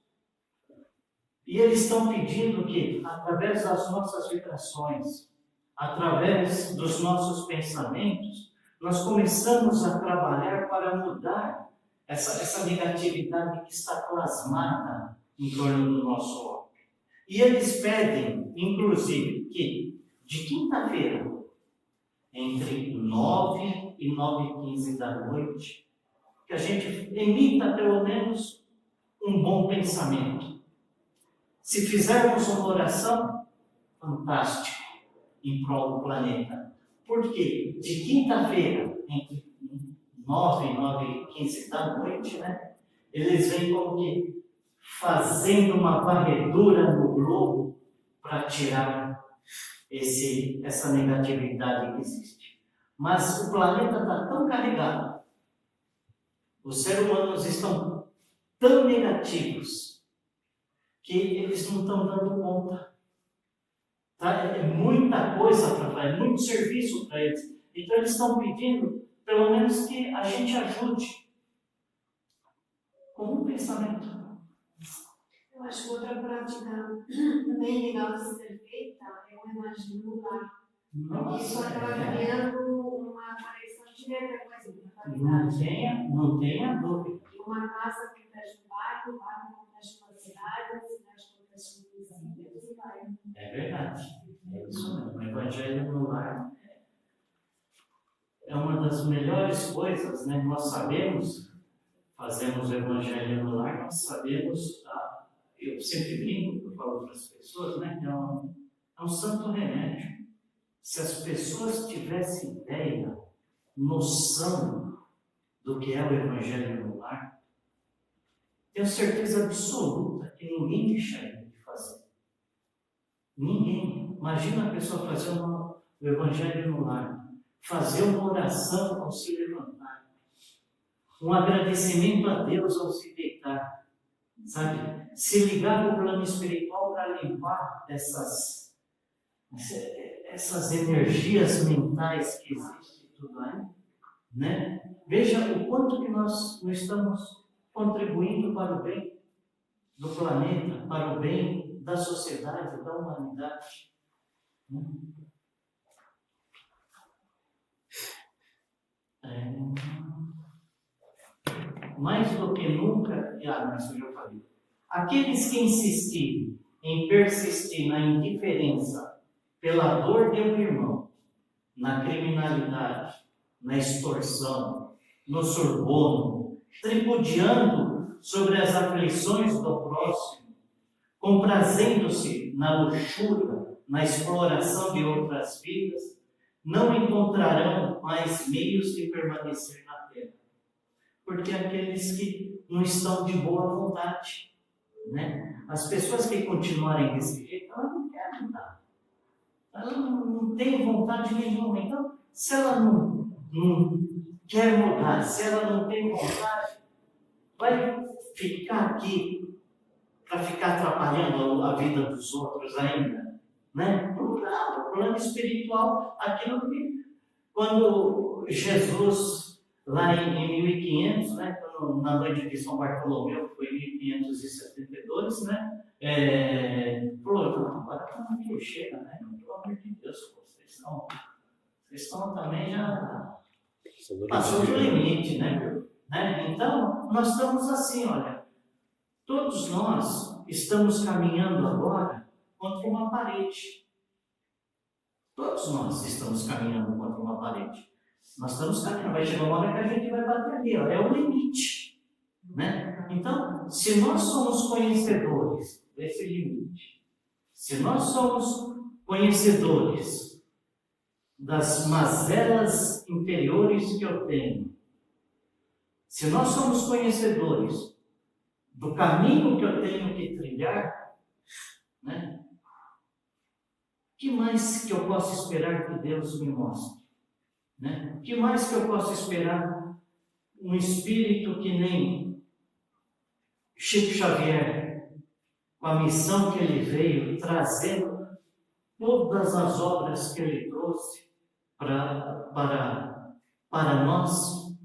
S3: E eles estão pedindo que, através das nossas vibrações, através dos nossos pensamentos, nós começamos a trabalhar para mudar essa negatividade que está plasmada em torno do nosso homem. E eles pedem, inclusive, que de quinta-feira, entre 9 e 9h15 da noite, que a gente emita pelo menos um bom pensamento. Se fizermos uma oração, fantástico, em prol do planeta. Porque de quinta-feira, entre 9, 9h15 da noite, né? Eles vêm como que fazendo uma varredura no globo para tirar essa negatividade que existe. Mas o planeta está tão carregado, os seres humanos estão tão negativos, que eles não estão dando conta. Tá? É muita coisa para fazer, muito serviço para eles. Então eles estão pedindo, pelo menos, que a gente ajude com um pensamento.
S4: Eu acho que outra prática bem legal de ser feita é o evangelho no lar. Isso acaba criando uma aparição direta com a espiritualidade.
S3: Não tenha dúvida.
S4: E uma casa protege o bairro, o bairro protege uma cidade, a cidade protege o município, e vai.
S3: É verdade. É isso mesmo. O evangelho no lar é uma das melhores coisas, né? Nós sabemos, fazemos o evangelho no lar, nós sabemos, eu sempre brinco, eu falo para as pessoas, né? Que é um santo remédio. Se as pessoas tivessem ideia, noção do que é o evangelho no lar, tenho certeza absoluta que ninguém deixaria de fazer. Ninguém. Imagina a pessoa fazer o evangelho no lar, fazer uma oração ao se levantar, um agradecimento a Deus ao se deitar, sabe? Se ligar no plano espiritual para limpar essas energias mentais que existem tudo aí, né? Veja o quanto que nós não estamos contribuindo para o bem do planeta, para o bem da sociedade, da humanidade. Né? Mais do que nunca, isso eu já falei. Aqueles que insistirem em persistir na indiferença pela dor de um irmão, na criminalidade, na extorsão, no suborno, tripudiando sobre as aflições do próximo, comprazendo-se na luxúria, na exploração de outras vidas, não encontrarão mais meios de permanecer na terra. Porque aqueles que não estão de boa vontade, né? As pessoas que continuarem desse jeito, elas não querem mudar. Ela não tem vontade nenhuma. Então, se ela não quer mudar, se ela não tem vontade, vai ficar aqui para ficar atrapalhando a vida dos outros ainda. Né? Não, o plano espiritual, aquilo que, quando Jesus, lá em 1500, né, na noite de São Bartolomeu, que foi em 1572, né, falou, agora não chega, né? Pelo amor de Deus, vocês estão também já passou do limite, né? Então, nós estamos assim, olha, todos nós estamos caminhando agora contra uma parede. Todos nós estamos caminhando contra uma parede. Nós estamos caminhando, vai chegar uma hora que a gente vai bater ali, ó, é o limite. Né? Então, se nós somos conhecedores desse limite, se nós somos conhecedores das mazelas interiores que eu tenho, se nós somos conhecedores do caminho que eu tenho que trilhar, né? O que mais que eu posso esperar que Deus me mostre? Né? O que mais que eu posso esperar um espírito que nem Chico Xavier, com a missão que ele veio, trazendo todas as obras que ele trouxe para nós,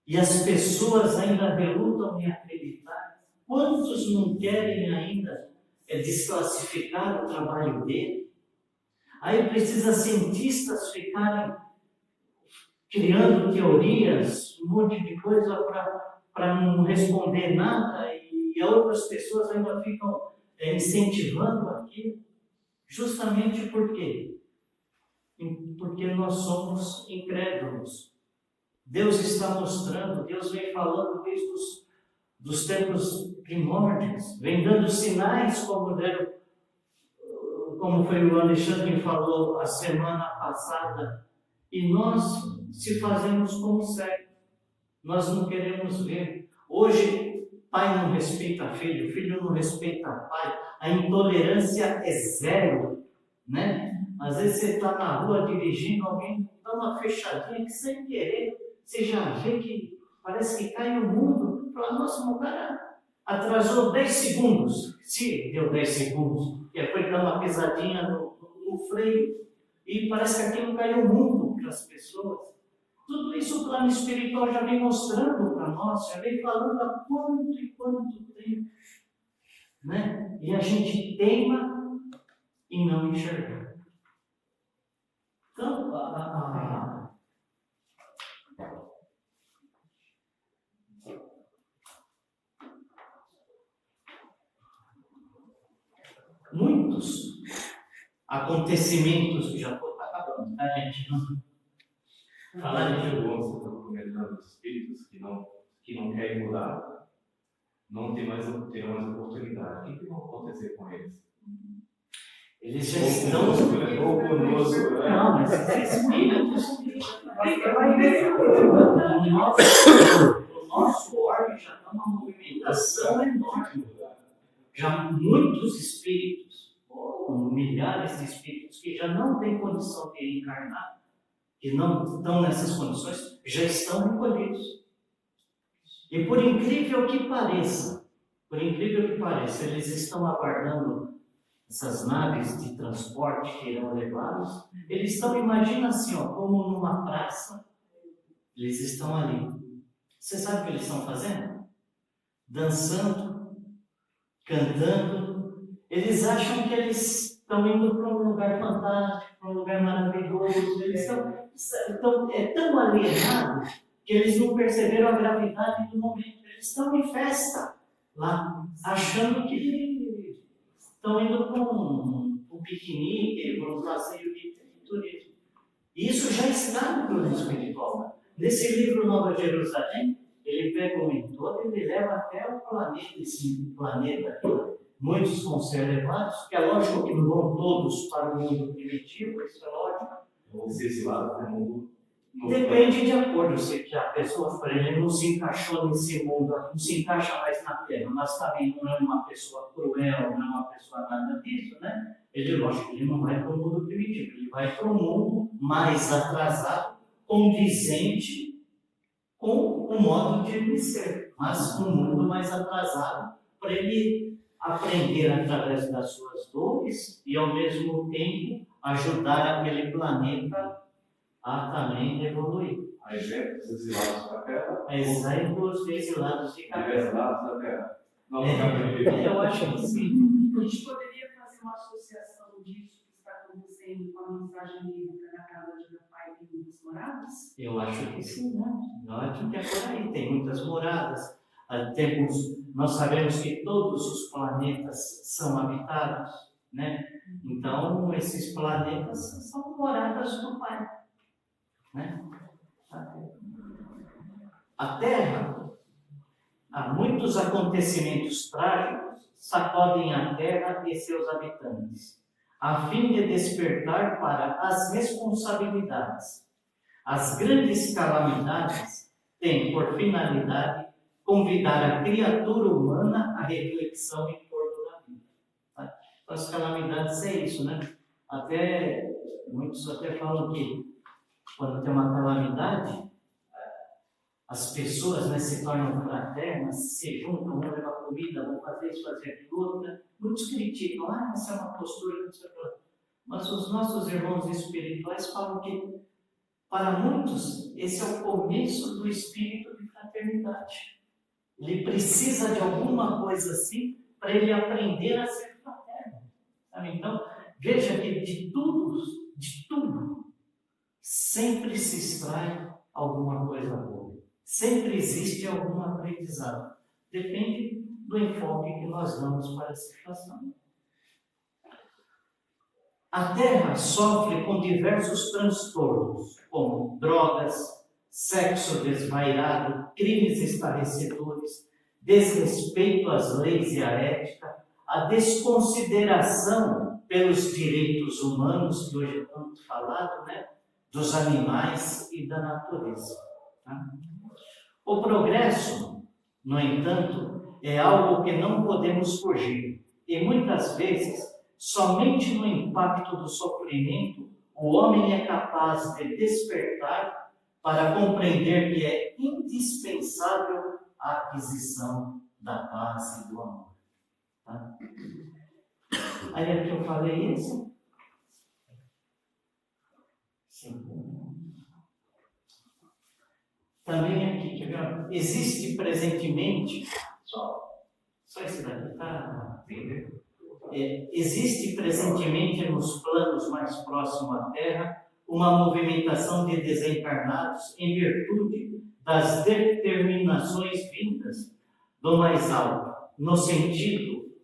S3: e as pessoas ainda relutam em acreditar. Quantos não querem ainda desclassificar o trabalho dele? Aí precisa cientistas ficarem criando teorias, um monte de coisa para não responder nada, e outras pessoas ainda ficam incentivando aquilo, justamente por quê? Porque nós somos incrédulos. Deus está mostrando, Deus vem falando desde os tempos primórdios, vem dando sinais como foi o Alexandre que falou a semana passada, e nós se fazemos como cegos. Nós não queremos ver. Hoje, pai não respeita filho, filho não respeita pai, a intolerância é zero, né? Às vezes você está na rua dirigindo, alguém dá uma fechadinha que sem querer, você já vê que parece que cai o mundo. Fala, nossa, o cara atrasou 10 segundos. Se deu 10 segundos, e depois dá uma pisadinha no freio, e parece que aquilo caiu o mundo para as pessoas. Tudo isso o plano espiritual já vem mostrando para nós, já vem falando há quanto e quanto tempo. Né? E a gente teima em não enxergar. Então, muitos acontecimentos que já foram acabando, tá, gente?
S1: Falar de bom, você está comentando dos espíritos que não querem mudar, não terão mais oportunidade. O que vai acontecer com eles?
S3: Eles já estão.
S1: Ou conosco, né?
S3: Não, mas esses espíritos. O nosso órgão já está uma movimentação enorme. Já muitos espíritos, ou milhares de espíritos, que já não têm condição de encarnar, que não estão nessas condições, já estão recolhidos. E por incrível que pareça, eles estão aguardando essas naves de transporte que irão levá-los. Eles estão, imagina assim, ó, como numa praça, eles estão ali. Você sabe o que eles estão fazendo? Dançando, cantando. Eles acham que eles estão indo para um lugar fantástico, para um lugar maravilhoso. Eles estão tão alienados que eles não perceberam a gravidade do momento. Eles estão em festa lá, achando que estão indo para um piquenique, para um passeio de turismo. Isso já está no plano espiritual. Nesse livro Nova Jerusalém, ele pega o mentor e ele leva até o planeta, esse planeta aqui. Muitos vão ser levados, que é lógico que não vão todos para o mundo primitivo, isso é lógico.
S1: Ou se esse lado do mundo.
S3: Depende de acordo, se que a pessoa, por exemplo, não se encaixou nesse mundo, não se encaixa mais na Terra, mas também não é uma pessoa cruel, não é uma pessoa nada disso, né? Ele, lógico, ele não vai para o mundo primitivo, ele vai para o mundo mais atrasado, condizente com o modo de ele ser, mas um mundo mais atrasado, para ele aprender através das suas dores e, ao mesmo tempo, ajudar aquele planeta a também evoluir.
S1: A exemplo dos exilados da Terra.
S3: A exemplo dos exilados de Capela.
S1: Exilados da Terra.
S3: Eu acho que sim.
S6: A gente poderia fazer uma associação disso que está acontecendo com a mensagem bíblica na casa de meu pai e muitas moradas?
S3: Eu acho que sim, né? Eu acho que é por aí. Tem muitas moradas. Nós sabemos que todos os planetas são habitados, né? Então, esses planetas são moradas do Pai. Né? A Terra, há muitos acontecimentos trágicos sacodem a Terra e seus habitantes, a fim de despertar para as responsabilidades. As grandes calamidades têm por finalidade convidar a criatura humana à reflexão em torno da vida. Tá? Então, as calamidades é isso, né? Muitos até falam que quando tem uma calamidade, as pessoas, né, se tornam fraternas, se juntam, vão levar comida, vão fazer isso, fazer aquilo outro. Né? Muitos criticam, essa é uma postura, não sei o que. Mas os nossos irmãos espirituais falam que, para muitos, esse é o começo do espírito de fraternidade. Ele precisa de alguma coisa assim para ele aprender a ser fraterno. Sabe? Então, veja que de tudo, sempre se extrai alguma coisa boa. Sempre existe algum aprendizado. Depende do enfoque que nós damos para a situação. A Terra sofre com diversos transtornos, como drogas, sexo desvairado, crimes estarrecedores, desrespeito às leis e à ética, a desconsideração pelos direitos humanos, que hoje é tanto falado, né? Dos animais e da natureza. Tá? O progresso, no entanto, é algo que não podemos fugir. E muitas vezes, somente no impacto do sofrimento, o homem é capaz de despertar para compreender que é indispensável a aquisição da paz e do amor. Tá? Aí é que eu falei isso? Sim. Também aqui, existe presentemente, só esse daqui, tá? Existe presentemente nos planos mais próximos à Terra uma movimentação de desencarnados em virtude das determinações vindas do mais alto, no sentido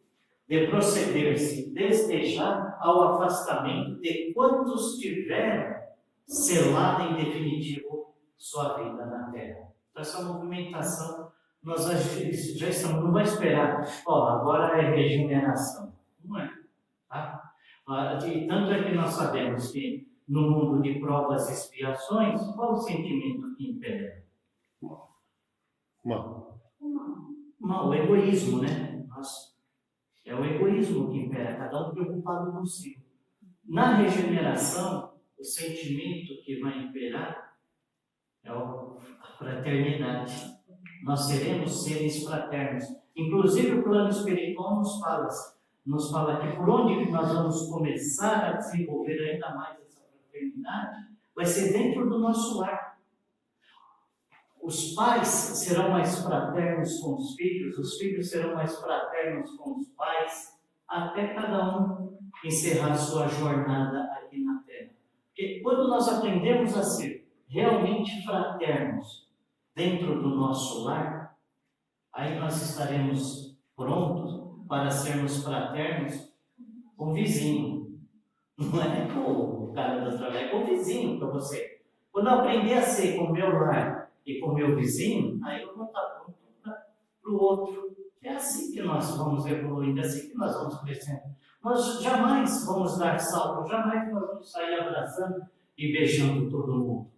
S3: de proceder-se desde já ao afastamento de quantos tiveram selado em definitivo sua vida na Terra. Então, essa movimentação, nós já estamos, não vai esperar, agora é regeneração. Não é. Tá? E tanto é que nós sabemos que no mundo de provas e expiações, qual o sentimento que impera?
S5: Mal.
S3: O egoísmo, né? É o egoísmo que impera, cada um preocupado consigo. Na regeneração, o sentimento que vai imperar é a fraternidade. Nós seremos seres fraternos. Inclusive, o plano espiritual nos fala que por onde nós vamos começar a desenvolver ainda mais essa fraternidade vai ser dentro do nosso lar. Os pais serão mais fraternos com os filhos serão mais fraternos com os pais, até cada um encerrar sua jornada aqui na Terra. Porque quando nós aprendemos a ser realmente fraternos dentro do nosso lar, aí nós estaremos prontos para sermos fraternos com o vizinho. Não é com o cara do trabalho, é com o vizinho para você. Quando eu aprender a ser com o meu lar e com o meu vizinho, aí eu vou estar pronto para o outro. É assim que nós vamos evoluindo, é assim que nós vamos crescendo. Nós jamais vamos dar salto, jamais nós vamos sair abraçando e beijando todo mundo.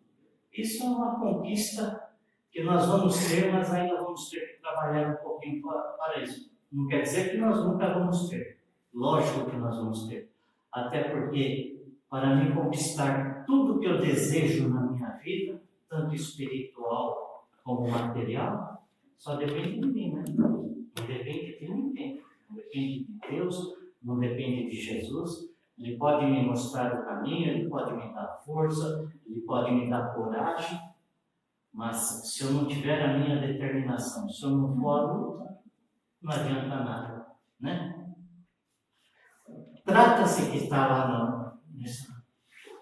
S3: Isso é uma conquista que nós vamos ter, mas ainda vamos ter que trabalhar um pouquinho para isso. Não quer dizer que nós nunca vamos ter. Lógico que nós vamos ter. Até porque, para me conquistar tudo que eu desejo na minha vida, tanto espiritual como material, só depende de mim, né? Não depende de ninguém. Não depende de Deus, não depende de Jesus. Ele pode me mostrar o caminho, ele pode me dar força, ele pode me dar coragem, mas se eu não tiver a minha determinação, se eu não for à luta, não adianta nada, né? Trata-se que está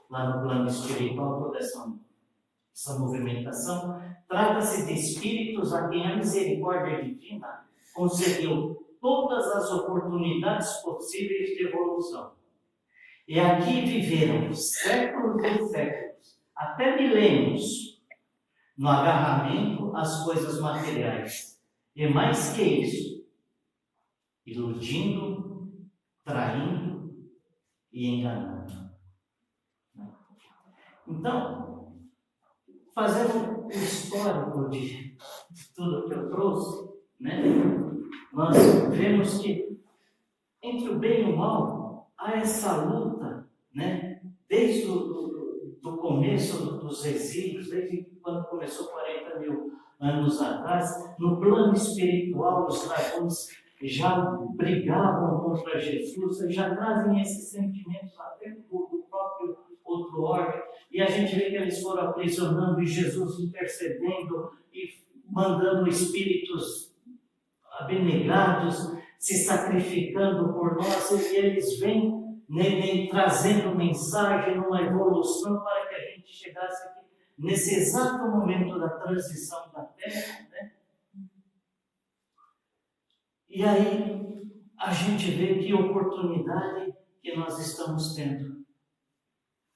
S3: lá no plano espiritual, toda essa movimentação, trata-se de espíritos a quem a misericórdia divina concedeu todas as oportunidades possíveis de evolução. E aqui viveram séculos e séculos, até milênios, no agarramento às coisas materiais. E mais que isso, iludindo, traindo e enganando. Então, fazendo o histórico de tudo que eu trouxe, né, nós vemos que entre o bem e o mal há essa luta, né, desde o começo dos exílios, desde quando começou 40 mil anos atrás, no plano espiritual, os dragões já brigavam contra Jesus, já trazem esses sentimentos até do próprio outro órgão, e a gente vê que eles foram aprisionando e Jesus intercedendo e mandando espíritos abnegados, se sacrificando por nós, e eles vêm trazendo mensagem, uma evolução para que a gente chegasse aqui nesse exato momento da transição da Terra, né? E aí a gente vê que oportunidade que nós estamos tendo,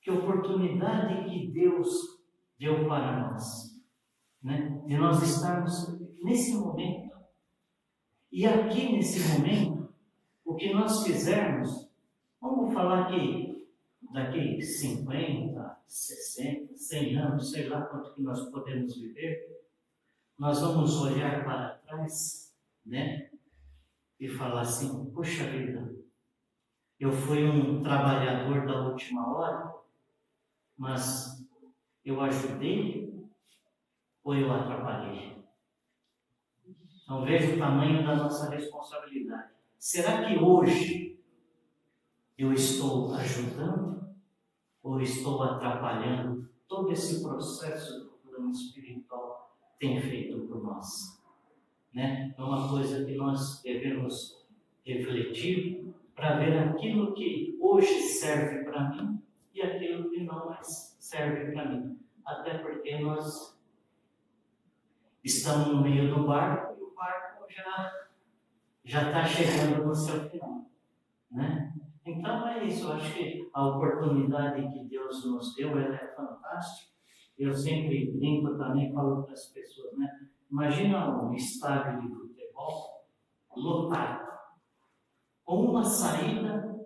S3: que oportunidade que Deus deu para nós, né? De nós estarmos nesse momento. E aqui nesse momento, o que nós fizermos, vamos falar que daqui 50, 60, 100 anos, sei lá quanto que nós podemos viver, nós vamos olhar para trás, né? E falar assim, poxa vida, eu fui um trabalhador da última hora, mas eu ajudei ou eu atrapalhei? Então veja o tamanho da nossa responsabilidade. Será que hoje eu estou ajudando ou estou atrapalhando todo esse processo que o plano espiritual tem feito por nós? Né? É uma coisa que nós devemos refletir para ver aquilo que hoje serve para mim e aquilo que não mais serve para mim. Até porque nós estamos no meio do barco e o barco já está chegando no seu final, né? Então é isso, eu acho que a oportunidade que Deus nos deu, ela é fantástica. Eu sempre brinco também, falo para as pessoas, né? Imagina um estádio de futebol lotado, com uma saída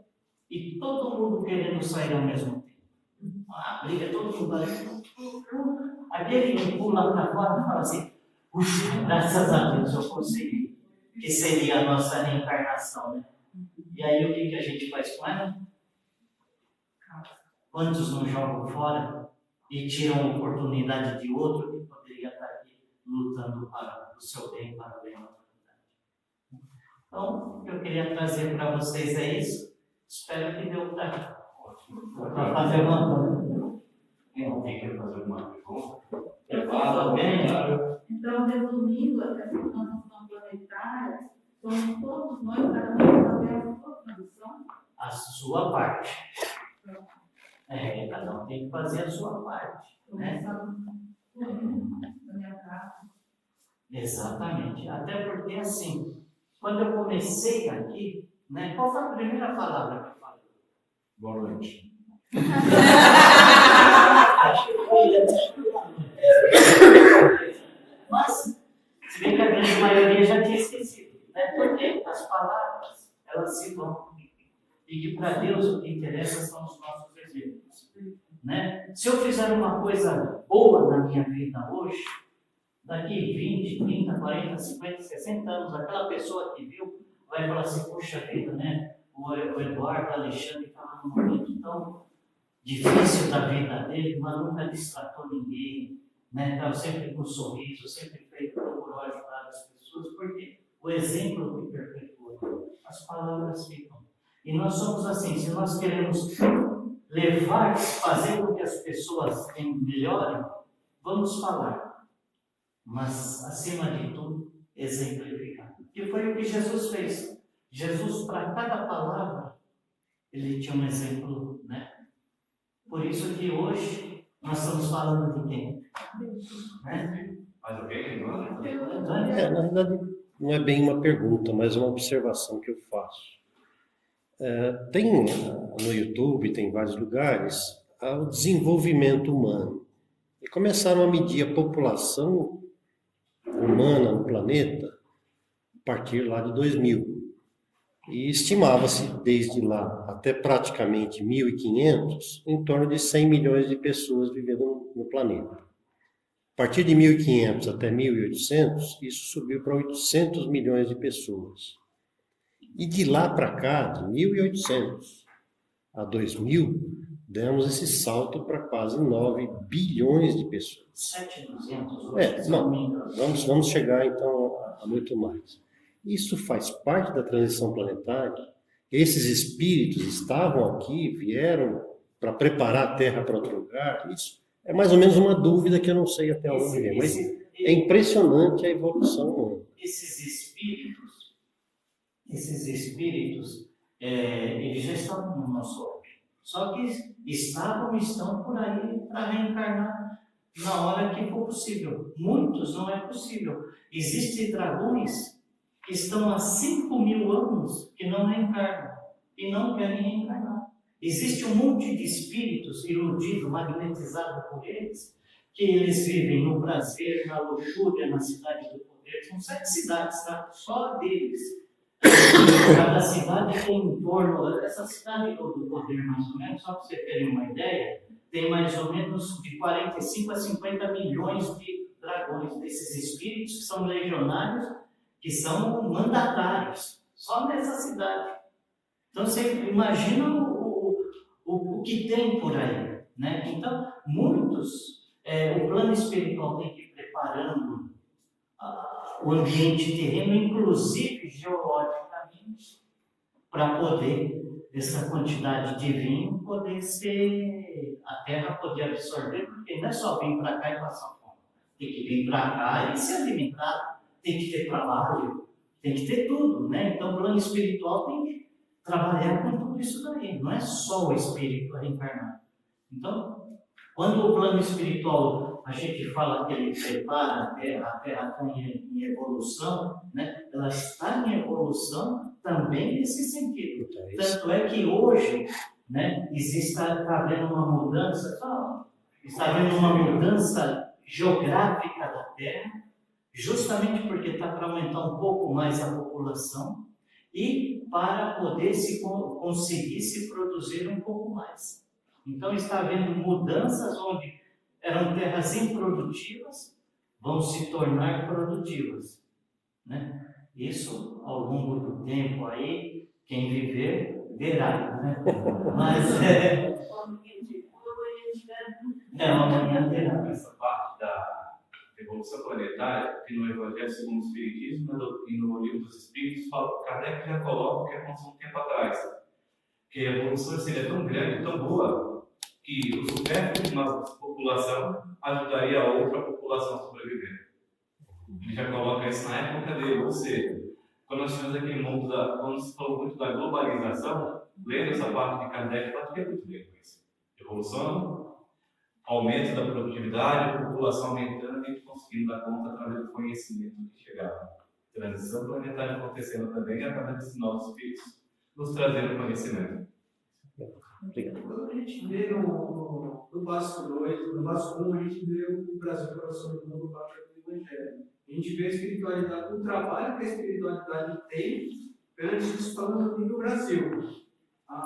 S3: e todo mundo querendo sair ao mesmo tempo. Briga, todo mundo aquele que pula para fora e fala assim, puxa, graças a Deus eu consegui, que seria a nossa reencarnação, né? E aí o que a gente faz com ela? Quantos não jogam fora e tiram a oportunidade de outro que poderia estar aqui lutando para o seu bem, para o bem da humanidade? Então, o que eu queria trazer para vocês é isso. Espero que deu para fazer uma
S1: Alguém quer fazer alguma pergunta?
S3: Fala bem.
S6: Então, resumindo, essa transição planetária, somos todos nós, cada um fazer a sua transição.
S3: A sua parte. Cada um tem que fazer a sua parte. Né? Exatamente. Até porque, assim, quando eu comecei aqui, né, qual foi a primeira palavra que eu falei?
S1: Boa noite.
S3: Acho que foi. Mas, se bem que a grande maioria já tinha esquecido, né? Porque as palavras, elas se vão. E que para Deus o que interessa são os nossos exemplos. Né? Se eu fizer uma coisa boa na minha vida hoje, daqui 20, 30, 40, 50, 60 anos, aquela pessoa que viu vai falar assim, poxa vida, né? O Eduardo, o Alexandre estava num momento tão difícil da vida dele, mas nunca distratou ninguém, né? Estava sempre com um sorriso, sempre procurou ajudar as pessoas, porque o exemplo que perpetua, as palavras ficam. E nós somos assim, se nós queremos levar, fazer com que as pessoas melhorem, vamos falar. Mas, acima de tudo, exemplificar. Que foi o que Jesus fez. Jesus, para cada palavra, ele tinha um exemplo, né? Por isso que hoje nós estamos falando de quem? Né?
S1: Mais alguém?
S5: Na verdade, não é bem uma pergunta, mas uma observação que eu faço. Tem no YouTube, tem em vários lugares, o desenvolvimento humano. E começaram a medir a população humana no planeta a partir lá de 2000. E estimava-se desde lá até praticamente 1500, em torno de 100 milhões de pessoas vivendo no planeta. A partir de 1500 até 1800, isso subiu para 800 milhões de pessoas. E de lá para cá, de 1800 a 2000, demos esse salto para quase 9 bilhões de pessoas.
S3: 7.200
S5: não, vamos chegar então a muito mais. Isso faz parte da transição planetária. Esses espíritos estavam aqui, vieram para preparar a Terra para outro lugar. Isso é mais ou menos uma dúvida que eu não sei até onde é, mas é impressionante a evolução humana.
S3: Esses espíritos, eles já estão no nosso orbe. Só que estão por aí para reencarnar na hora que for possível. Muitos não é possível. Existem dragões que estão há 5.000 anos que não reencarnam e não querem reencarnar. Existe um monte de espíritos iludidos, magnetizados por eles, que eles vivem no prazer, na luxúria, na cidade do poder. São 7 cidades, tá? Só deles. Cada cidade tem em torno, essa cidade do poder mais ou menos, só para você terem uma ideia, tem mais ou menos de 45 a 50 milhões de dragões, desses espíritos que são legionários, que são mandatários, só nessa cidade. Então você imagina o que tem por aí, né? Então, o plano espiritual tem que ir preparando o ambiente terreno, inclusive geologicamente, para poder, essa quantidade de vinho, poder ser, a terra poder absorver, porque não é só vir para cá e passar fome. Tem que vir para cá e se alimentar, tem que ter trabalho, tem que ter tudo, né? Então o plano espiritual tem que trabalhar com tudo isso daí, não é só o espírito reencarnado. Então, quando o plano espiritual, a gente fala que ele prepara a terra está em evolução, né? Ela está em evolução também nesse sentido. Tanto é que hoje, né, está havendo uma mudança, está havendo uma mudança geográfica da Terra, justamente porque está para aumentar um pouco mais a população e para poder conseguir se produzir um pouco mais. Então está havendo mudanças onde eram terras improdutivas, vão se tornar produtivas, né? Isso ao longo do tempo aí, quem viver verá, né? Mas amanhã verá.
S1: Essa parte da evolução planetária, que no Evangelho segundo o Espiritismo e no Livro dos Espíritos, Kardec já coloca o que aconteceu um tempo atrás, que a evolução seria tão grande, tão boa, que o supérfluo de nossa população ajudaria a outra população a sobreviver. Ele já coloca isso na época dele, ou seja, quando nós tivemos aquele mundo, quando se falou muito da globalização, lendo essa parte de Kardec, ela tinha muito bem com isso. Evolução, aumento da produtividade, a população aumentando e a gente conseguindo dar conta através do conhecimento que chegava. Transição planetária acontecendo também através desses novos espíritos, nos trazendo conhecimento.
S2: Quando a gente vê no básico 2, no básico 1, a gente vê o Brasil coração do mundo parte do Evangelho. A gente vê a espiritualidade, o trabalho que a espiritualidade tem, antes disso falando aqui no Brasil.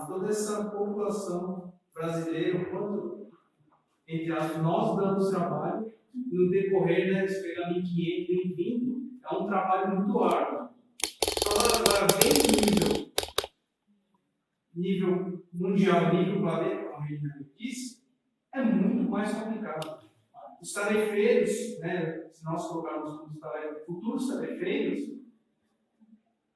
S2: Toda essa população brasileira, quanto, entre as nós damos trabalho, no decorrer, né, se pegar 1500, 2020, é um trabalho muito árduo. Agora, bem nível mundial, nível planeta, como a gente disse, é muito mais complicado. Os tarefeiros, né, se nós colocarmos os futuros tarefeiros,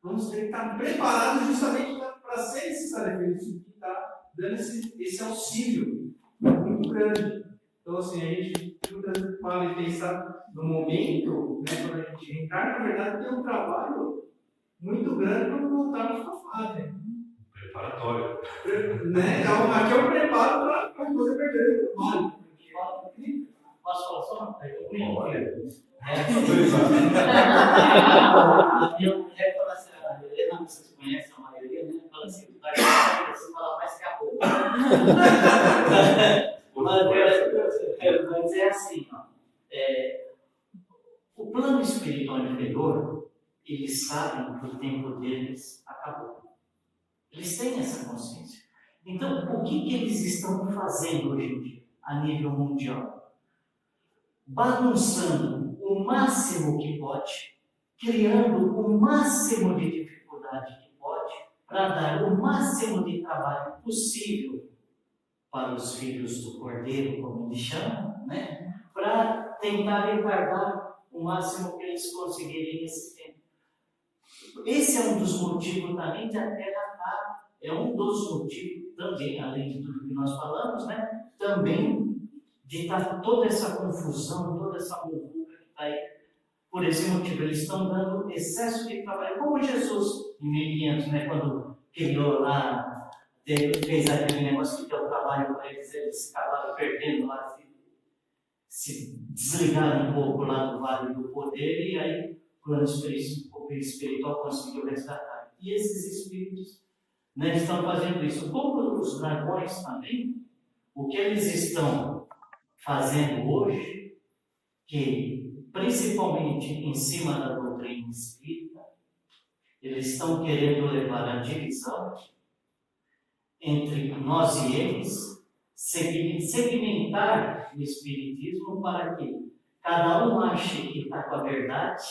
S2: vamos ter que estar preparados justamente para ser esses tarefeiros, que está dando esse auxílio muito grande. Então, assim, a gente muitas vezes fala e pensar no momento, né, quando a gente entrar, na verdade, tem um trabalho muito grande para voltarmos para a fase.
S1: Preparatório.
S2: Né? Aqui é um preparo para você perder o trabalho.
S3: Posso falar só uma coisa? A minha mulher fala assim, a Helena, vocês conhecem a maioria, né? Fala assim, você fala mais que a roupa. Mas é assim, ó. O plano espiritual inferior, eles sabem que o tempo deles acabou. Eles têm essa consciência. Então, o que eles estão fazendo hoje em dia, a nível mundial? Bagunçando o máximo que pode, criando o máximo de dificuldade que pode, para dar o máximo de trabalho possível para os filhos do Cordeiro, como eles chamam, né? Para tentar retardar o máximo que eles conseguirem nesse tempo. Esse é um dos motivos também de a Terra estar, é um dos motivos também, além de tudo que nós falamos, né? Também de estar toda essa confusão, toda essa muvuca que está aí. Por esse motivo, eles estão dando excesso de trabalho, como Jesus, em 1500, né? Quando criou lá, fez aquele negócio que deu trabalho para eles acabaram perdendo lá, se desligaram um pouco lá do Vale do Poder, e aí o plano espiritual conseguiu resgatar. E esses espíritos, né, estão fazendo isso. Como os dragões também, o que eles estão fazendo hoje, que principalmente em cima da doutrina espírita, eles estão querendo levar a divisão entre nós e eles, segmentar o espiritismo para quê? cada um acha que está com a verdade,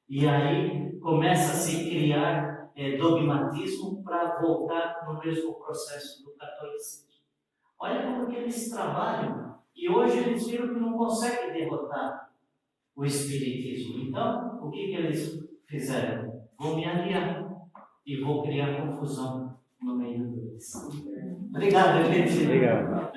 S3: e aí começa a se criar dogmatismo para voltar no mesmo processo do catolicismo. Olha como que eles trabalham, e hoje eles viram que não conseguem derrotar o espiritismo. Então, o que eles fizeram? Vou me aliar e vou criar confusão no meio deles. Obrigado, gente.
S5: Obrigado.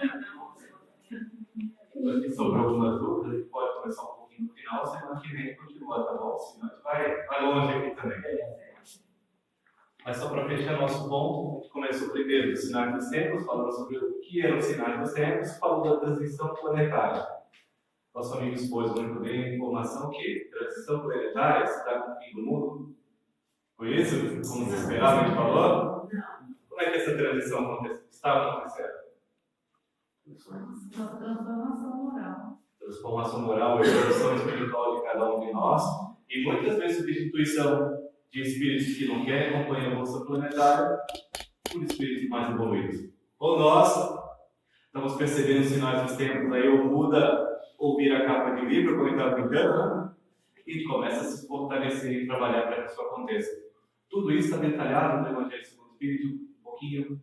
S1: Aqui sobrou algumas dúvidas, a gente pode começar um pouquinho no final, semana que vem continua, tá bom? Senão a gente vai longe aqui também. Mas só para fechar nosso ponto, a gente começou primeiro dos sinais dos tempos, falando sobre o que eram os sinais dos tempos, falou da transição planetária. Nosso amigo expôs muito bem a informação que transição planetária se dá com o fim do mundo. Foi isso? Como se esperava, a gente falou? Como é que essa transição estava acontecendo?
S6: Transformação moral.
S1: Transformação moral, evolução espiritual de cada um de nós, e muitas vezes substituição de espíritos que não querem acompanhar a evolução planetária por espíritos mais evoluídos. Ou nós estamos percebendo os sinais dos tempos, aí ou muda ou vira a capa de livro, como ele está brincando, né? E começa a se fortalecer e trabalhar para que isso aconteça. Tudo isso está detalhado no Evangelho segundo o Espírito, um pouquinho,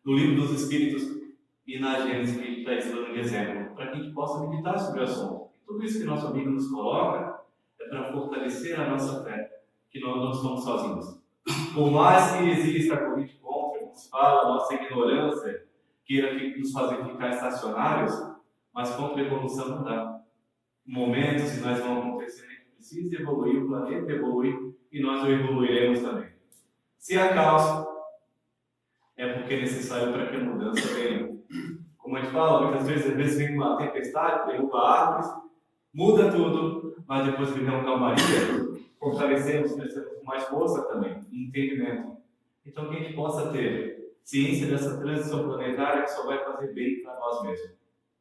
S1: no Livro dos Espíritos e na Gênesis que a gente está dando de exemplo, para que a gente possa meditar sobre o assunto. E tudo isso que nosso amigo nos coloca é para fortalecer a nossa fé, que nós não estamos sozinhos. Por mais que exista a corrente contra, como se fala, a nossa ignorância queira nos fazer ficar estacionários, mas contra a evolução não dá. Momentos que nós vão acontecer, a gente precisa evoluir, o planeta evolui e nós o evoluiremos também. Se há caos, é porque é necessário para que a mudança venha. Como a gente fala, muitas vezes vem uma tempestade, derruba árvores, muda tudo, mas depois que vem uma calmaria, fortalecemos, crescemos com mais força também, e entendimento. Então que a gente possa ter ciência dessa transição planetária que só vai fazer bem para nós mesmos.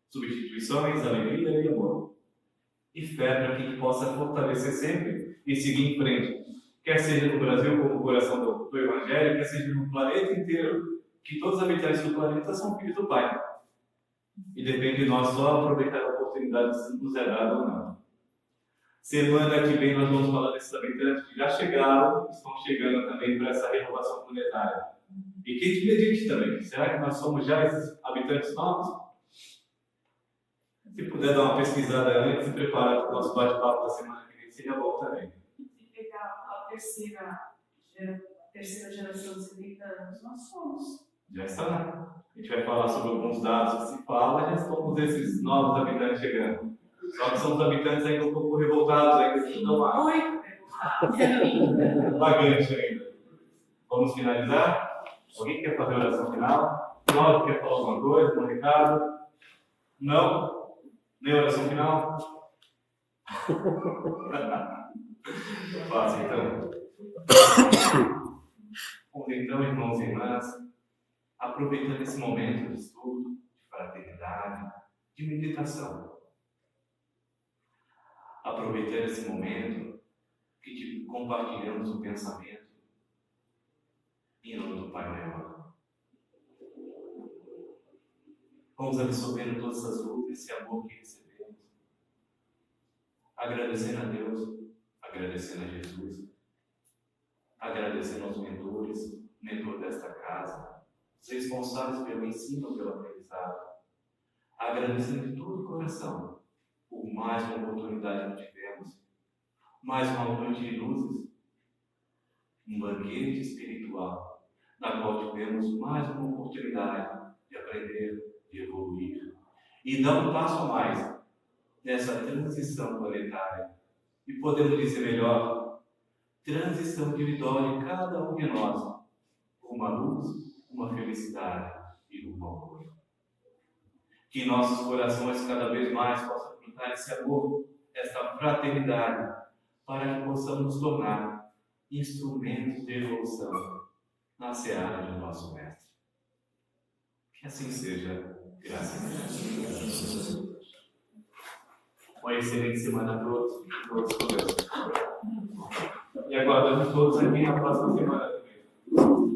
S1: Substituições, alegria e amor. E fé para que a gente possa fortalecer sempre e seguir em frente. Quer seja no Brasil, como o coração do Evangelho, quer seja no planeta inteiro, que todos os habitantes do planeta são filhos do Pai. E depende de nós só aproveitar a oportunidade se nos é dada ou não. Semana que vem nós vamos falar desses habitantes que já chegaram, estão chegando também para essa renovação planetária. E que a gente medite também. Será que nós somos já esses habitantes novos? Se puder dar uma pesquisada antes e preparar para o nosso bate-papo da semana que vem, seria bom também.
S6: E pegar a terceira geração de 70 anos, nós somos.
S1: Já está. A gente vai falar sobre alguns dados que se fala, já somos esses novos habitantes chegando. Só que são os habitantes ainda um pouco revoltados, ainda que estão lá.
S6: Muito revoltados.
S1: Vagante ainda. Vamos finalizar? Alguém quer fazer a oração final? Cláudio quer falar alguma coisa, um recado? Não? Nem oração final? Fácil, então. Então, irmãos e irmãs, aproveitando esse momento de estudo, de fraternidade, de meditação. Aproveitando esse momento que compartilhamos o pensamento em nome do Pai Maior. Vamos absorvendo todas essas lutas, esse amor que recebemos. Agradecendo a Deus, agradecendo a Jesus, agradecendo aos mentores, mentor desta casa, os responsáveis pelo ensino, pelo aprendizado, agradecendo de todo o coração por mais uma oportunidade que tivemos, mais uma noite de luzes, um banquete espiritual, na qual tivemos mais uma oportunidade de aprender, de evoluir e dar um passo a mais nessa transição planetária. E podemos dizer melhor, transição individual de cada um de nós, uma luz, uma felicidade e um amor. Que nossos corações cada vez mais possam plantar esse amor, essa fraternidade, para que possamos nos tornar instrumentos de evolução na seara do nosso Mestre. Que assim seja, graças a Deus. Uma excelente semana a todos e todos com Deus. E aguardamos todos aqui na próxima semana também.